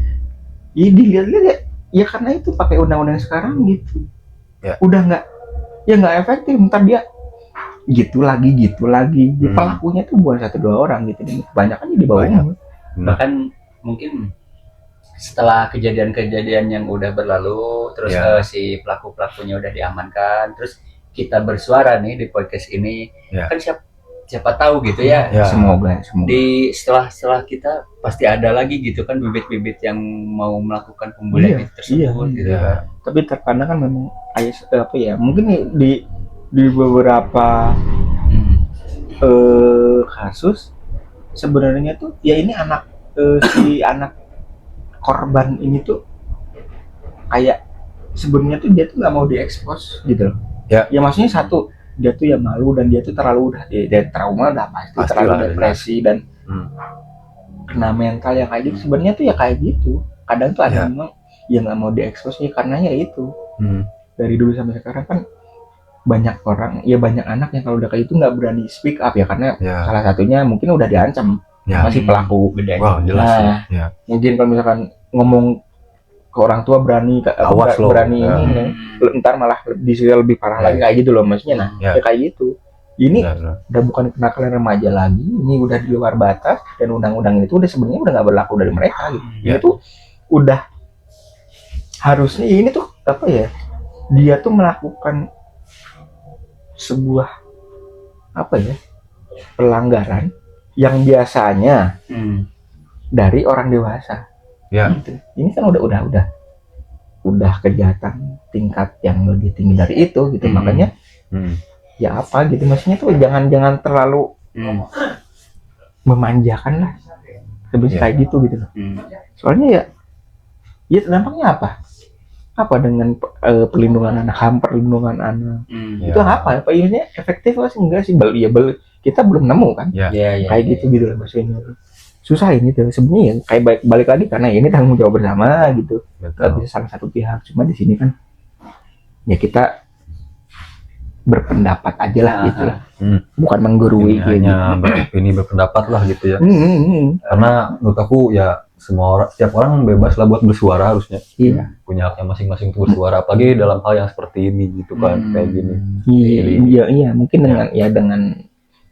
ya dilihat ya karena itu pakai undang-undang sekarang gitu. Udah nggak efektif, ntar dia gitu lagi. Pelakunya tuh bukan 1-2 orang gitu, kebanyakan di bawah umur. Bahkan mungkin setelah kejadian-kejadian yang udah berlalu, terus si pelakunya udah diamankan, terus kita bersuara nih di podcast ini, kan siapa tahu gitu ya. Semoga setelah kita pasti ada lagi gitu kan bibit-bibit yang mau melakukan pembulian tersebut gitu kan. Tapi terkadang kan memang mungkin di beberapa kasus sebenarnya tuh ya ini anak si anak korban ini tuh kayak sebenarnya tuh dia tuh nggak mau diekspos gitu loh. Ya maksudnya satu, dia tuh ya malu dan dia tuh terlalu dia trauma udah pasti terlalu depresi dan kena mental yang kayak gitu. Sebenarnya tuh ya kayak gitu. Kadang tuh ada memang yang nggak mau diekspos ya karena ya itu. Dari dulu sampai sekarang kan banyak orang, ya banyak anak yang kalau udah kayak itu nggak berani speak up ya karena salah satunya mungkin udah diancam. Masih pelaku beda. Jelas Mungkin kalau misalkan ngomong ke orang tua berani ntar malah lebih parah lagi kayak gitu loh maksudnya. Ya kayak gitu. Ini udah bukan kenakalan remaja lagi, ini udah di luar batas dan undang-undang itu udah sebenarnya udah nggak berlaku dari mereka gitu. Ini tuh udah harusnya ini tuh dia tuh melakukan sebuah pelanggaran yang biasanya dari orang dewasa. Gitu. Ini kan udah kejahatan tingkat yang lebih tinggi dari itu gitu. Makanya ya apa gitu, maksudnya tuh jangan terlalu memanjakan lah. Sebenarnya kayak gitu loh. Soalnya ya dampaknya apa dengan perlindungan anak, perlindungan anak itu apa ini efektif sih enggak sih? Kita belum nemu kan kayak gitu loh maksudnya. Susah ini tuh sebenarnya kayak balik lagi karena ini tanggung jawab bersama gitu. Nggak bisa salah satu pihak. Cuma di sini kan ya kita berpendapat aja lah gitu lah. Bukan menggurui hanya ini berpendapat lah gitu ya. Karena menurut aku ya setiap orang bebas lah buat bersuara harusnya. Punya haknya masing-masing untuk bersuara, apalagi dalam hal yang seperti ini gitu kan, kayak gini. Iya mungkin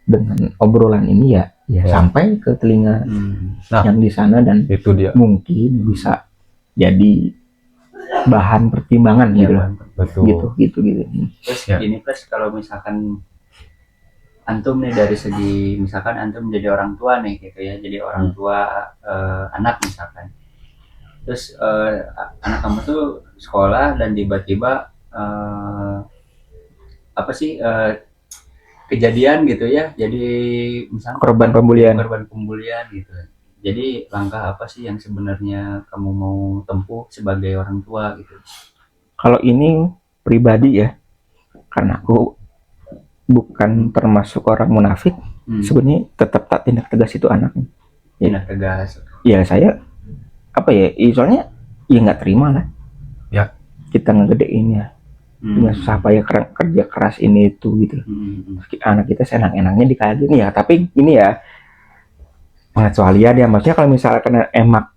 dengan obrolan ini ya sampai ke telinga yang di sana dan itu dia mungkin bisa jadi bahan pertimbangan gitu loh. Betul. Gitu. Terus gini plus kalau misalkan antum nih dari segi misalkan antum jadi orang tua nih gitu ya, jadi orang tua anak misalkan, terus anak kamu tuh sekolah dan tiba-tiba kejadian gitu ya, jadi misalkan korban pembulian gitu. Jadi langkah apa sih yang sebenarnya kamu mau tempuh sebagai orang tua gitu? Kalau ini pribadi ya, karena aku bukan termasuk orang munafik, sebenarnya tetap tak tindak tegas itu anaknya. Tindak tegas. Ya saya soalnya ya nggak terima lah. Ya. Kita ngegedeinnya dengan susah payah kerja keras ini itu gitu. Anak kita senang-enaknya dikaji ya, tapi ini ya pengecualian ya, maksudnya kalau misalkan emak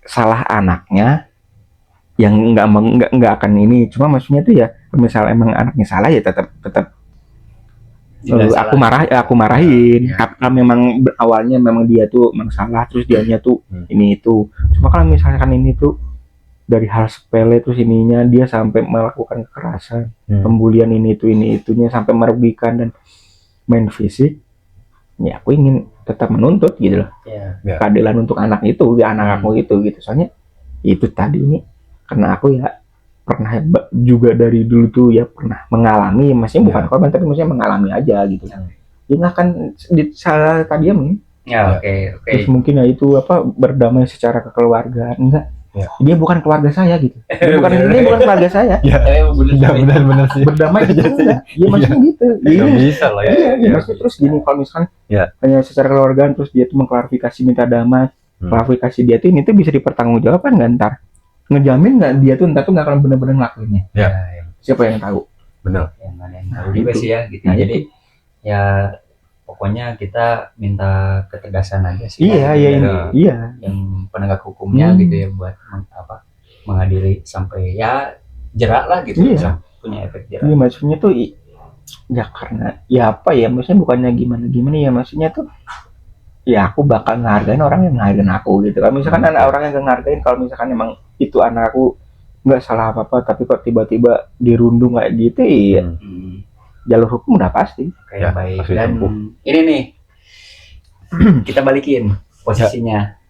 salah anaknya yang nggak akan ini, cuma maksudnya tuh ya misal emang anaknya salah ya tetap aku marahin. Karena memang awalnya memang dia tuh memang salah, terus dianya tuh ini itu. Cuma kalau misalkan ini tuh dari hal sepele terus ininya dia sampai melakukan kekerasan, pembulian ini itunya sampai merugikan dan main fisik, ya aku ingin tetap menuntut gitu loh. Keadilan untuk anak aku itu gitu. Soalnya itu tadi ini karena aku ya pernah juga dari dulu tuh ya pernah mengalami, maksudnya bukan korban tapi maksudnya mengalami aja gitu. Ya nggak akan salah tadi ya mungkin. Oke. Terus mungkin ya itu berdamai secara kekeluargaan enggak. Dia bukan keluarga saya gitu. Dia bukan keluarga saya. Benar sih. Berdamai gitu enggak. Ya maksudnya gitu. Ya bisa lah ya. Iya, maksudnya terus gini kalau misalkan hanya secara kekeluargaan terus dia tuh mengklarifikasi minta damai, klarifikasi dia tuh ini tuh bisa dipertanggungjawabkan enggak ntar? Ngejamin nggak dia tuh ntar tuh nggak akan benar-benar ngelakuinnya? Siapa yang tahu? Benar. Yang mana yang tahu juga sih ya gitu. Nah, jadi ya pokoknya kita minta ketegasan aja sih. Iya. Yang penegak hukumnya gitu ya buat mengadili sampai ya jerak lah gitu. Punya efek jerak. Iya maksudnya tuh ya karena ya apa ya maksudnya bukannya gimana ya maksudnya tuh ya aku bakal ngehargain orang yang ngehargain aku gitu. Kalau misalkan ada orang yang gak ngehargain, kalau misalkan emang itu anak aku nggak salah apa-apa tapi kok tiba-tiba dirundung kayak gitu ya jalur hukum udah pasti. Baik. Dan ini nih kita balikin posisinya.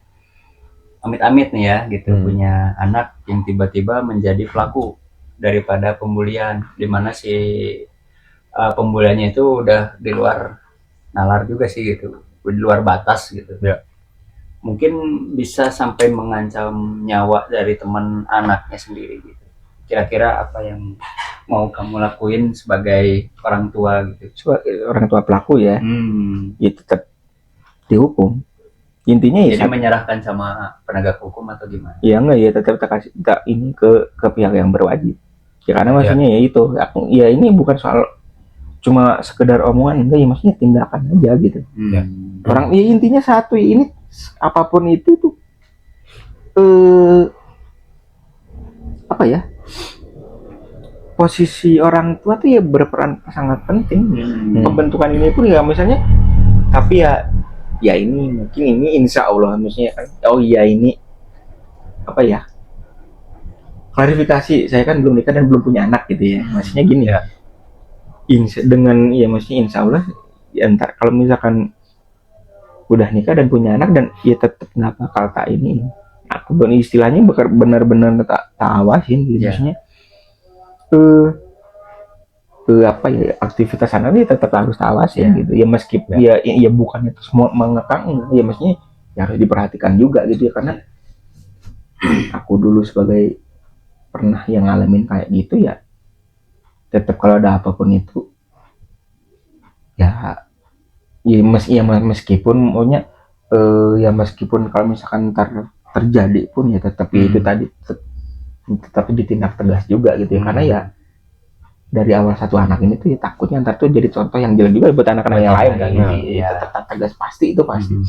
Amit-amit nih ya gitu punya anak yang tiba-tiba menjadi pelaku daripada pembulian, di mana si pembuliannya itu udah di luar nalar juga sih gitu, di luar batas gitu. Mungkin bisa sampai mengancam nyawa dari teman anaknya sendiri gitu. Kira-kira apa yang mau kamu lakuin sebagai orang tua gitu? Orang tua pelaku ya, ya tetap dihukum. Intinya ya. Jadi menyerahkan sama penegak hukum atau gimana? Ya enggak ya tetap ini ke pihak yang berwajib. Ya karena maksudnya ya itu, ya ini bukan soal cuma sekedar omongan, enggak ya maksudnya tindakan aja gitu. Orang ya intinya satu ini apapun itu tuh apa ya? Posisi orang tua tuh ya berperan sangat penting. Pembentukan ini pun ya misalnya tapi ya ini mungkin ini insya Allah maksudnya ini apa ya? Klarifikasi, saya kan belum nikah dan belum punya anak gitu ya. Maksudnya gini ya. Dengan ya maksudnya insya Allah ya ntar kalau misalkan udah nikah dan punya anak dan ya tetap nggak bakal ini aku istilahnya benar-benar tak awasin gitu. Maksudnya apa ya aktivitas anak ini tetap harus awasin gitu ya meskipun ya bukannya terus semua mengekang ya maksudnya ya harus diperhatikan juga gitu ya karena aku dulu sebagai pernah yang ngalamin kayak gitu ya tetap kalau ada apapun itu ya meskipun maunya ya meskipun kalau misalkan terjadi pun ya tetap itu tadi tetap ditindak tegas juga gitu ya karena ya dari awal satu anak ini tuh ya takutnya ntar tuh jadi contoh yang jelek juga buat anak-anak yang lain kan ya tetap tegas pasti itu pasti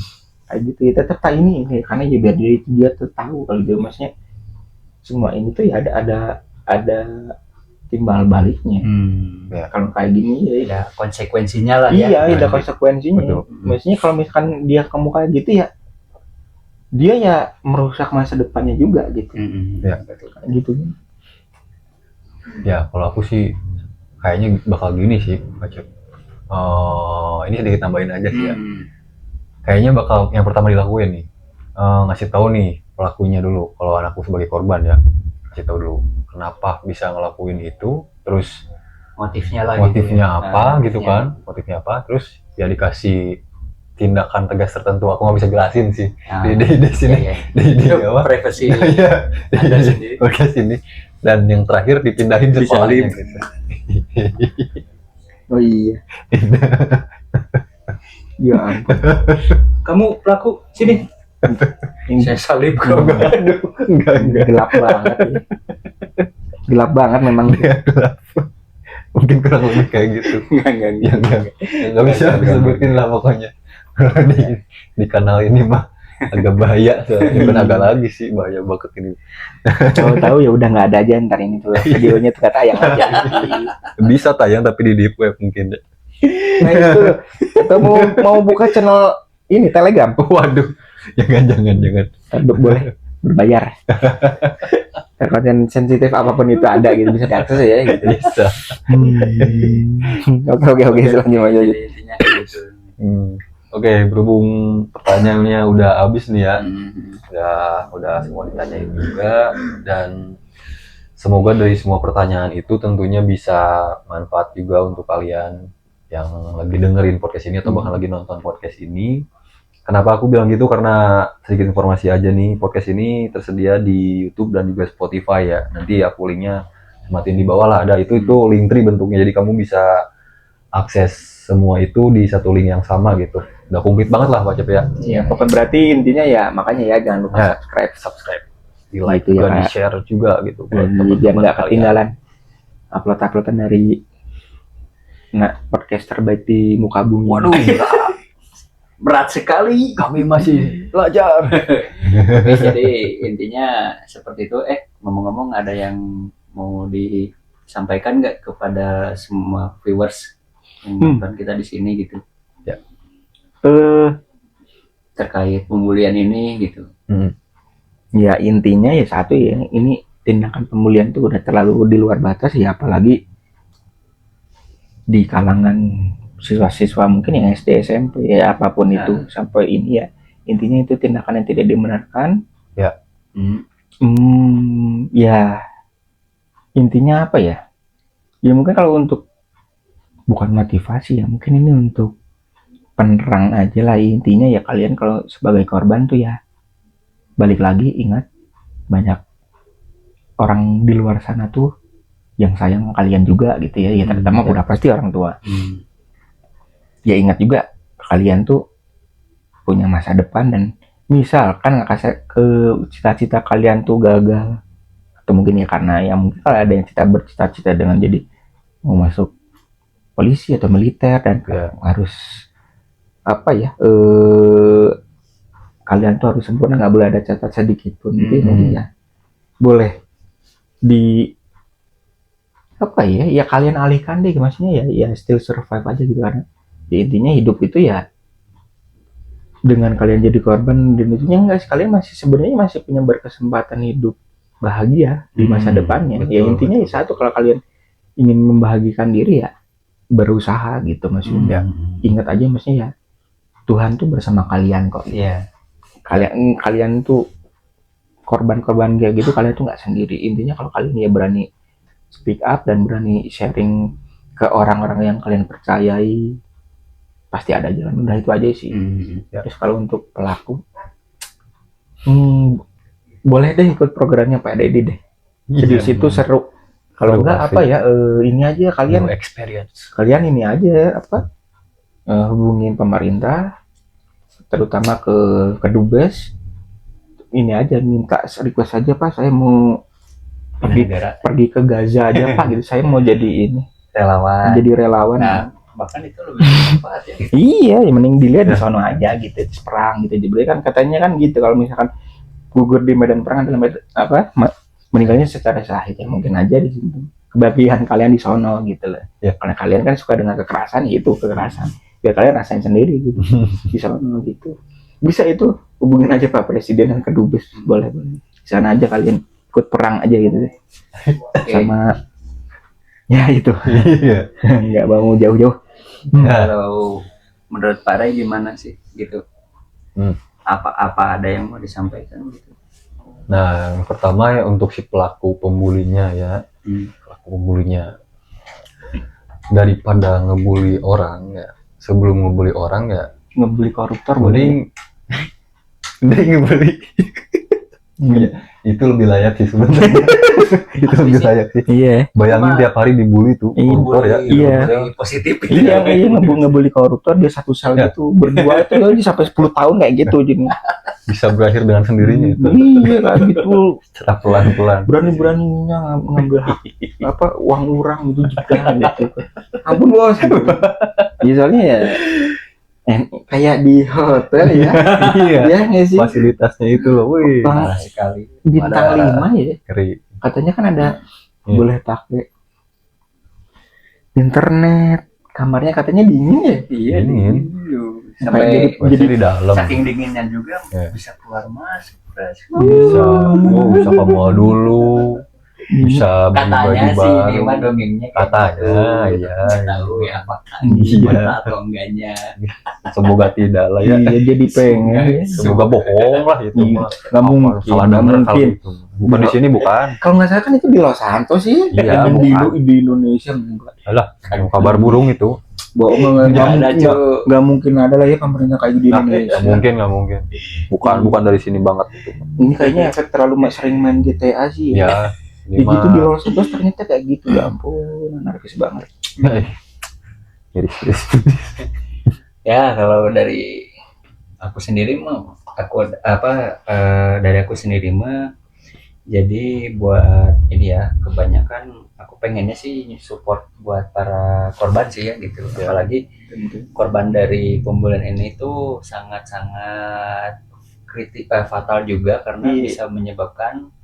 kayak gitu ya tetap ini karena ya biar dia tuh tahu kalau dia maksudnya semua ini tuh ya ada timbal baliknya. Kalau kayak gini ya konsekuensinya lah ya. Iya, ada konsekuensinya. Betul. Maksudnya kalau misalkan dia kamu kayak gitu ya dia ya merusak masa depannya juga gitu. Gitu. Ya, kalau aku sih kayaknya bakal gini sih, Pak. Ini sedikit tambahin aja sih ya. Kayaknya bakal yang pertama dilakuin nih, ngasih tahu nih pelakunya dulu. Kalau anakku sebagai korban ya, kasih tahu dulu kenapa bisa ngelakuin itu, terus motifnya apa, terus ya dikasih tindakan tegas tertentu. Aku nggak bisa jelasin sih di sini di apa privasi di sini dan yang terakhir dipindahin sekolahnya gitu. Oh iya. Ya ampun. Kamu pelaku sini. Saya salib kok. Enggak. Gelap banget. Ya. Gelap banget memang. Gelap. Mungkin kurang lebih kayak gitu. Enggak bisa disebutin lah pokoknya. Di kanal ini mah agak bahaya soalnya kan agak lagi sih bahaya banget ini. Tahu ya udah nggak ada aja ntar ini tuh videonya tuh tayang aja. Bisa tayang tapi di deep web mungkin. Nah itu atau mau buka channel ini Telegram. Waduh, jangan. Boleh berbayar. Konten sensitif apapun itu ada gitu bisa diakses ya gitu. Bisa. Oke selanjutnya aja. Oke, berhubung pertanyaannya udah habis nih ya. Udah semua ditanyain juga, dan semoga dari semua pertanyaan itu tentunya bisa manfaat juga untuk kalian yang lagi dengerin podcast ini atau bahkan lagi nonton podcast ini. Kenapa aku bilang gitu? Karena sedikit informasi aja nih, podcast ini tersedia di YouTube dan juga Spotify ya. Nanti aku linknya semakin di bawah lah ada. Itu link tree bentuknya, jadi kamu bisa akses semua itu di satu link yang sama gitu. Udah komplit banget lah Pak Cep ya. Iya, pokoknya berarti intinya ya makanya ya jangan lupa subscribe, di like gitu juga, ya, di share juga gitu. Biar nggak ketinggalan uploadan dari podcast terbaik di muka bumi. Waduh, berat sekali. Kami masih belajar. Oke, jadi intinya seperti itu. Ngomong-ngomong, ada yang mau disampaikan nggak kepada semua viewers yang nonton kita di sini gitu? Ya. Terkait pembulian ini gitu. Ya intinya ya satu ya, ini tindakan pembulian tuh udah terlalu di luar batas ya, apalagi di kalangan siswa-siswa mungkin yang SD, SMP ya apapun itu sampai ini ya, intinya itu tindakan yang tidak dibenarkan ya. Ya intinya apa ya mungkin kalau untuk bukan motivasi ya, mungkin ini untuk penerang aja lah. Intinya ya kalian kalau sebagai korban tuh ya balik lagi, ingat banyak orang di luar sana tuh yang sayang kalian juga gitu ya, terutama udah pasti orang tua. Ya ingat juga kalian tuh punya masa depan, dan misalkan ke cita-cita kalian tuh gagal, atau mungkin ya karena mungkin kalau ada yang bercita-cita dengan jadi mau masuk polisi atau militer dan harus kalian tuh harus sempurna, nggak boleh ada cacat sedikit pun. Itu ya boleh di kalian alihkan deh, maksudnya ya still survive aja gitu, karena intinya hidup itu ya dengan kalian jadi korban, dan intinya enggak sih, kalian sebenarnya masih punya berkesempatan hidup bahagia di masa depannya. Ya intinya ya satu, kalau kalian ingin membahagiakan diri ya berusaha gitu maksudnya. Ingat aja maksudnya ya Tuhan tuh bersama kalian kok. Kalian tuh korban-korban kayak gitu, kalian tuh nggak sendiri. Intinya kalau kalian ya berani speak up dan berani sharing ke orang-orang yang kalian percayai, pasti ada jalan. Udah itu aja sih. Terus kalau untuk pelaku, boleh deh ikut programnya Pak Dedi deh. Jadi situ seru. Kalau enggak ini aja kalian experience. Kalian ini aja hubungin pemerintah, terutama ke Dubes. Ini aja minta request aja, Pak, saya mau pergi ke Gaza aja Pak gitu. Saya mau jadi relawan. Nah, bahkan itu lebih bermanfaat ya. Iya, mending dilihat di sono aja gitu, perang gitu. Jadi kan katanya kan gitu, kalau misalkan gugur di medan perang dalam meninggalnya secara sahih, ya mungkin aja di situ. Kebahagiaan kalian di sono gitu loh. Ya, karena kalian kan suka dengan kekerasan, itu kekerasan. Biar kalian rasain sendiri gitu. Di sono gitu. Bisa itu hubungin aja Pak Presiden dan Kedubes, boleh. Di sana aja kalian ikut perang aja gitu deh. Sama ya itu. Nggak mau jauh-jauh. Kalau menurut Pak Ray gimana sih gitu? Apa ada yang mau disampaikan gitu? Nah, yang pertama ya untuk si pelaku pembulinya ya. Pelaku pembulinya, daripada ngebully orang ya, sebelum ngebully orang ya ngebully koruptor, mending ngebully. Itu lebih layak sih sebenarnya. Itu lebih layak sih. Iya. Bayangin tiap hari dibully tuh koruptor ya. Iya. Positif. Iya, ngebully koruptor, dia satu sel gitu berdua itu dia sampai 10 tahun kayak gitu jadi. Bisa berakhir dengan sendirinya itu. Iya kan gitu. Secara pelan-pelan. Berani-beraninya ngambil uang orang gitu juga gitu. Ampun bos. Ya soalnya ya kayak di hotel ya. Iya. Ya nggak sih? Fasilitasnya itu loh, wih. Parah sekali. Bintang 5 ya. Keri. Katanya kan ada boleh pakai internet, kamarnya katanya dingin ya. Iya dingin. Sampai jadi di dalam. Saking dinginnya juga bisa keluar masuk. Bisa ke mall dulu. Bisa katanya baju sih baru. ini mah dongengnya katanya gitu. ya Nggak tahu ya apakah benar atau enggaknya. semoga tidak lah ya. Iya jadi pengen. Semoga bohong lah itu mah. Nggak mungkin. Salah dengar kalau itu. Bukan di sini bukan. Kalau nggak salah kan itu di Los Santos sih. Iya, di Indonesia enggak. Alah, kabar burung itu. Bohong, nggak mungkin ada lah ya pemerintah kayak gitu di Indonesia. Nggak mungkin. Bukan dari sini banget itu. Ini kayaknya efek terlalu sering main GTA sih. Ya. Jadi itu di Los Santos ternyata kayak gitu. Ya ampun, anarkis banget. Miris. Ya kalau dari aku sendiri mah dari aku sendiri mah jadi buat ini ya kebanyakan aku pengennya sih support buat para korban sih ya gitu. Apalagi korban dari pembulian ini tuh sangat-sangat fatal juga karena bisa menyebabkan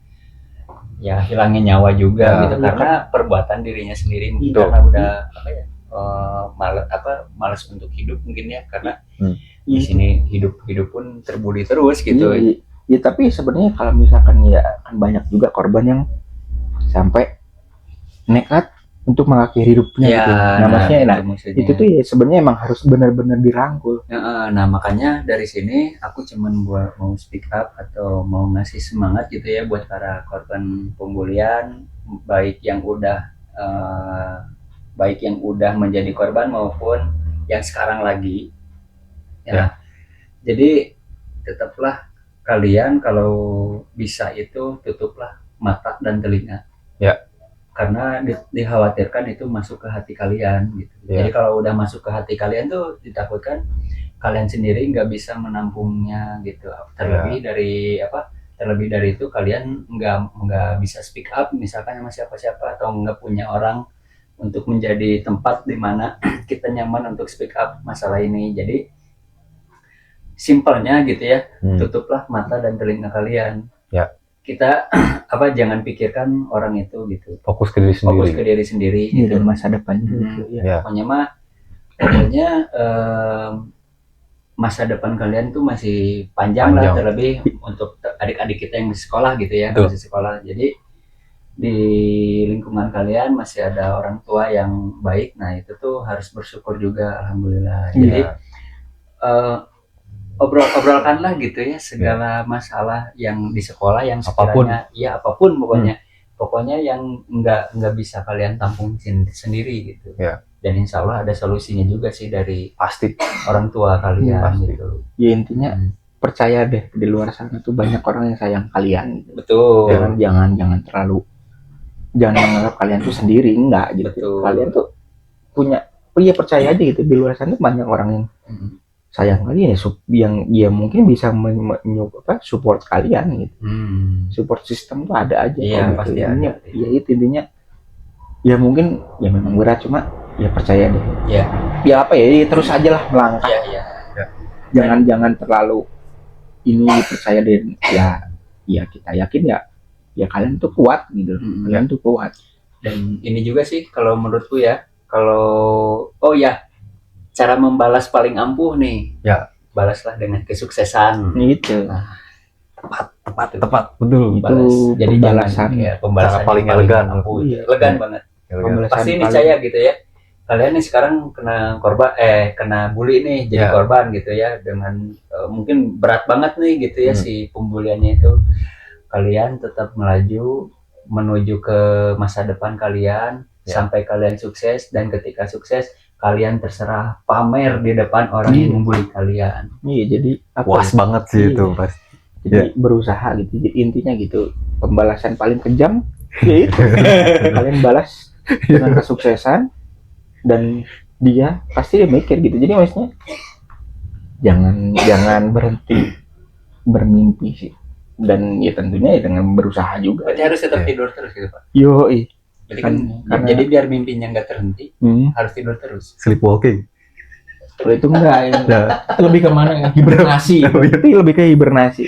ya hilangnya nyawa juga gitu karena perbuatan dirinya sendiri mungkin karena udah malas untuk hidup mungkin ya karena di sini hidup pun terbuli terus gitu. Ya tapi sebenarnya kalau misalkan ya kan banyak juga korban yang sampai nekat untuk mengakhiri hidupnya gitu. Nah maksudnya itu tuh ya sebenarnya emang harus benar-benar dirangkul. Nah makanya dari sini aku cuman mau speak up atau mau ngasih semangat gitu ya buat para korban pembulian baik yang udah menjadi korban maupun yang sekarang lagi ya. Jadi tetaplah kalian kalau bisa itu tutuplah mata dan telinga ya karena dikhawatirkan itu masuk ke hati kalian gitu. Jadi kalau udah masuk ke hati kalian tuh ditakutkan kalian sendiri nggak bisa menampungnya gitu. Terlebih dari itu kalian nggak bisa speak up misalkan sama siapa-siapa atau nggak punya orang untuk menjadi tempat di mana kita nyaman untuk speak up masalah ini. Jadi simpelnya gitu ya, tutuplah mata dan telinga kalian. Ya. Kita jangan pikirkan orang itu gitu. Fokus ke diri sendiri. Gitu. Dan masa depan gitu. Pokoknya masa depan kalian tuh masih panjang. Lah terlebih untuk adik-adik kita yang masih sekolah gitu ya, masih sekolah. Jadi di lingkungan kalian masih ada orang tua yang baik. Nah, itu tuh harus bersyukur juga alhamdulillah. Jadi obrolkanlah gitu ya segala masalah yang di sekolah yang sekiranya apapun pokoknya yang nggak bisa kalian tampung sendiri gitu dan insya Allah ada solusinya juga sih dari pasti orang tua kalian gitu ya intinya percaya deh di luar sana tuh banyak orang yang sayang kalian gitu. Betul jangan menganggap kalian tuh sendiri enggak gitu. Betul. Kalian tuh punya percaya aja gitu di luar sana tuh banyak orang yang sayang kalian yang mungkin bisa support kalian gitu. Support system tuh ada aja. Iya pasti ada. Ya itu intinya. Ya mungkin ya memang berat cuma ya percaya deh. Ya terus aja lah melangkah. Jangan terlalu ini percaya deh. Ya kita yakin ya kalian tuh kuat gitu. Kalian tuh kuat. Dan ini juga sih kalau menurutku ya cara membalas paling ampuh nih. Ya, balaslah dengan kesuksesan. Itu. Nah, tepat, betul. Balas. Jadi pembalasan paling elegan, ampuh. Elegan banget. Pasti ini saya gitu ya. Kalian nih sekarang kena bully nih, jadi korban gitu ya dengan mungkin berat banget nih gitu ya si pembuliannya itu. Kalian tetap melaju menuju ke masa depan kalian sampai kalian sukses dan ketika sukses kalian terserah pamer di depan orang yang membuli kalian. Iya, jadi puas banget sih itu pasti. Jadi berusaha gitu. Jadi intinya gitu. Pembalasan paling kejam yaitu kalian balas dengan kesuksesan dan dia pasti dia mikir gitu. Jadi maksudnya jangan berhenti bermimpi sih. Dan ya tentunya dengan berusaha juga. Berarti harus tetap tidur terus gitu, Pak. Yoi. Jadi biar mimpinya nggak terhenti, harus tidur terus. Sleepwalking. Kalau itu enggak, lebih ke mana? Hibernasi. Itu lebih ke hibernasi.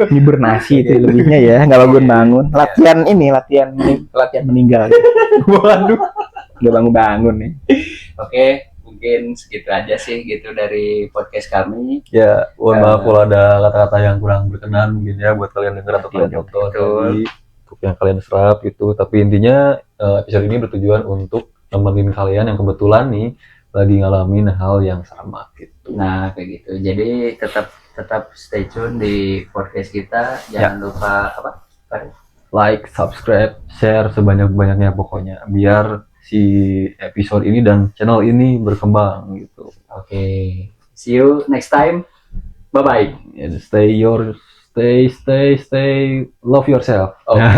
hibernasi itu lebihnya ya, nggak bangun-bangun. Latihan meninggal. Waduh, nggak bangun-bangun nih. Oke, mungkin segitu aja sih gitu dari podcast kami. Ya, mohon maaf kalau ada kata-kata yang kurang berkenan mungkin ya buat kalian dengar atau kalian nonton tadi, untuk yang kalian serap gitu. Tapi intinya episode ini bertujuan untuk nemenin kalian yang kebetulan nih lagi ngalamin hal yang sama gitu. Nah, kayak gitu. Jadi tetap stay tune di podcast kita. Jangan lupa apa? Like, subscribe, share sebanyak-banyaknya pokoknya biar si episode ini dan channel ini berkembang gitu. Oke. See you next time. Bye bye. Stay love yourself. Okay.